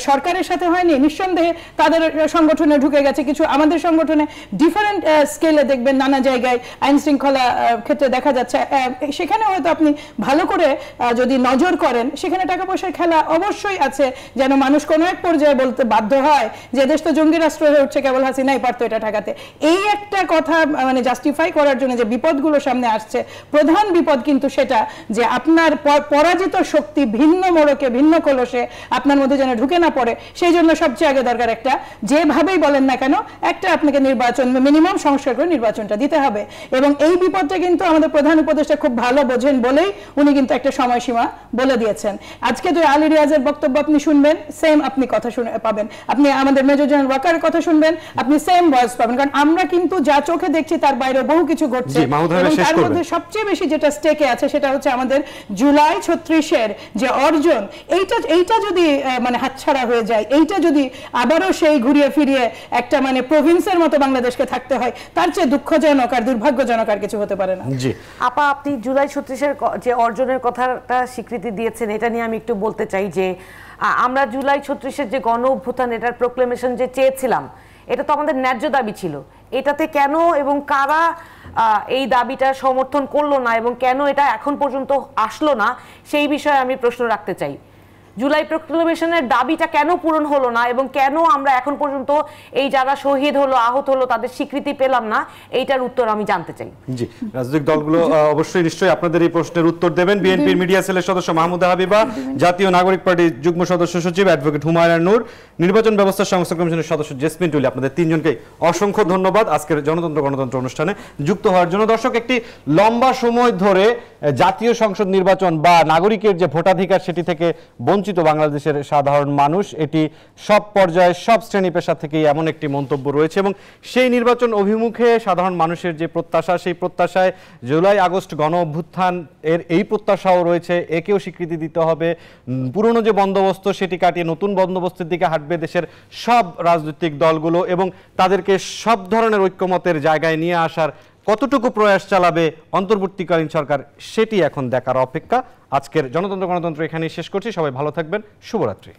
সরকারের সাথে হয়নি, নিঃসন্দেহে তাদের সংগঠনে ঢুকে গেছে। কিছু আমাদের সংগঠনে ডিফারেন্ট স্কেলে দেখবেন, নানা জায়গায় আইন শৃঙ্খলা ক্ষেত্রে দেখা যাচ্ছে, সেখানে হয়তো আপনি ভালো করে যদি নজর করেন, সেখানে টাকা পয়সার খেলা অবশ্যই আছে, যেন মানুষ কোনো এক পর্যায়ে বলতে বাধ্য হয় যে দেশ তো জঙ্গি রাষ্ট্র হয়ে উঠছে, কেবল হাসিনাই পারতো এটা ঠেকাতে। এই একটা কথা মানে জাস্টিফাই করার জন্য যে বিপদগুলো সামনে আসছে, প্রধান বিপদ কিন্তু সেটা যে আপনার পরাজিত শক্তি ভিন্ন মোড়কে, ভিন্ন কলসে আপনার মধ্যে যেন ঢুকে না পড়ে। সেই জন্য সবচেয়ে আগে দরকার একটা, যেভাবেই বলেন না কেন, একটা আপনাকে নির্বাচন মিনিমাম সংস্কার করে নির্বাচনটা দিতে হবে। এবং এই বিপদটা কিন্তু আমাদের প্রধান উপদেষ্টা খুব ভালো বোঝেন বলেই উনি কিন্তু একটা সময়সীমা বলে দিয়েছেন। আজকে তো আলী রিয়াজের বক্তব্য আপনি শুনবেন, সেম আপনি কথা শুনে পাবেন, আপনি আমাদের মেজর জেনারেল ওয়াকারের কথা শুনবেন, আপনি সেম ভয়েস পাবেন, কারণ আমরা কিন্তু যা চোখে দেখছি তার বাইরে বহু কিছু ঘটছে। এবং তার মধ্যে সবচেয়ে বেশি যেটা স্টেকে আছে সেটা হচ্ছে আমাদের জুলাই 36-এর যে অর্জন, এইটা যদি মানে হাতছাড়া হয়ে যায়, এইটা যদি আবারও সেই ঘুরিয়ে ফিরিয়ে একটা মানে প্রভিন্সের মতো বাংলাদেশকে থাকতে হয়, তার চেয়ে দুঃখজনক আর দুর্ভাগ্যজনক আর কিছু হতে পারে না। আপা, আপনি জুলাই 36-এর যে অর্জনের কথাটা স্বীকৃতি দিয়েছেন, এটা নিয়ে আমি একটু বলতে চাই যে আমরা জুলাই 36-এর যে গণ অভ্যুত্থান, এটার প্রোক্লেমেশন যে চেয়েছিলাম, এটা তো আমাদের ন্যায্য দাবি ছিল। এটাতে কেন এবং কারা এই দাবিটা সমর্থন করলো না এবং কেন এটা এখন পর্যন্ত আসলো না, সেই বিষয়ে আমি প্রশ্ন রাখতে চাই। জুলাই প্রোক্লেমেশনের দাবিটা কেন পূরণ হলো না এবং কেন আমরা এখন পর্যন্ত এই যারা শহীদ হলো, আহত হলো, তাদের স্বীকৃতি পেলাম না, এইটার উত্তর আমি জানতে চাই। জি, রাজনৈতিক দলগুলো অবশ্যই নিশ্চয়ই আপনাদের এই প্রশ্নের উত্তর দেবেন। বিএনপির মিডিয়া সেলের সদস্য মাহমুদা হাবিবা, জাতীয় নাগরিক পার্টির যুগ্ম সদস্য সচিব অ্যাডভোকেট হুমায়ুন নূর, নির্বাচন ব্যবস্থা সংস্কার কমিশনের সদস্য জেসমিন টুলি, আপনাদের তিনজনকে অসংখ্য ধন্যবাদ আজকের জনতন্ত্র গণতন্ত্র অনুষ্ঠানে যুক্ত হওয়ার জন্য। দর্শক, একটি লম্বা সময় ধরে জাতীয় সংসদ নির্বাচন বা নাগরিকের যে ভোটাধিকার, সেটি থেকে বঞ্চিত বাংলাদেশের সাধারণ মানুষ, এটি সব পর্যায়ে সব শ্রেণী পেশা থেকেই এমন একটি মন্তব্য রয়েছে এবং সেই নির্বাচন অভিমুখে সাধারণ মানুষের যে প্রত্যাশা, সেই প্রত্যাশায় জুলাই আগস্ট গণ অভ্যুত্থান এর এই প্রত্যাশাও রয়েছে, একেও স্বীকৃতি দিতে হবে। পুরনো যে বন্দোবস্ত, সেটি কাটিয়ে নতুন বন্দোবস্তের দিকে হাঁটবে দেশের সব রাজনৈতিক দলগুলো এবং তাদেরকে সব ধরনের ঐক্যমতের জায়গায় নিয়ে আসার কতটুকু প্রয়াস চালাবে অন্তর্বর্তীকালীন সরকার, সেটি এখন দেখার অপেক্ষা। আজকের জনতন্ত্র গণতন্ত্র এখানেই শেষ করছি। সবাই ভালো থাকবেন, শুভরাত্রি।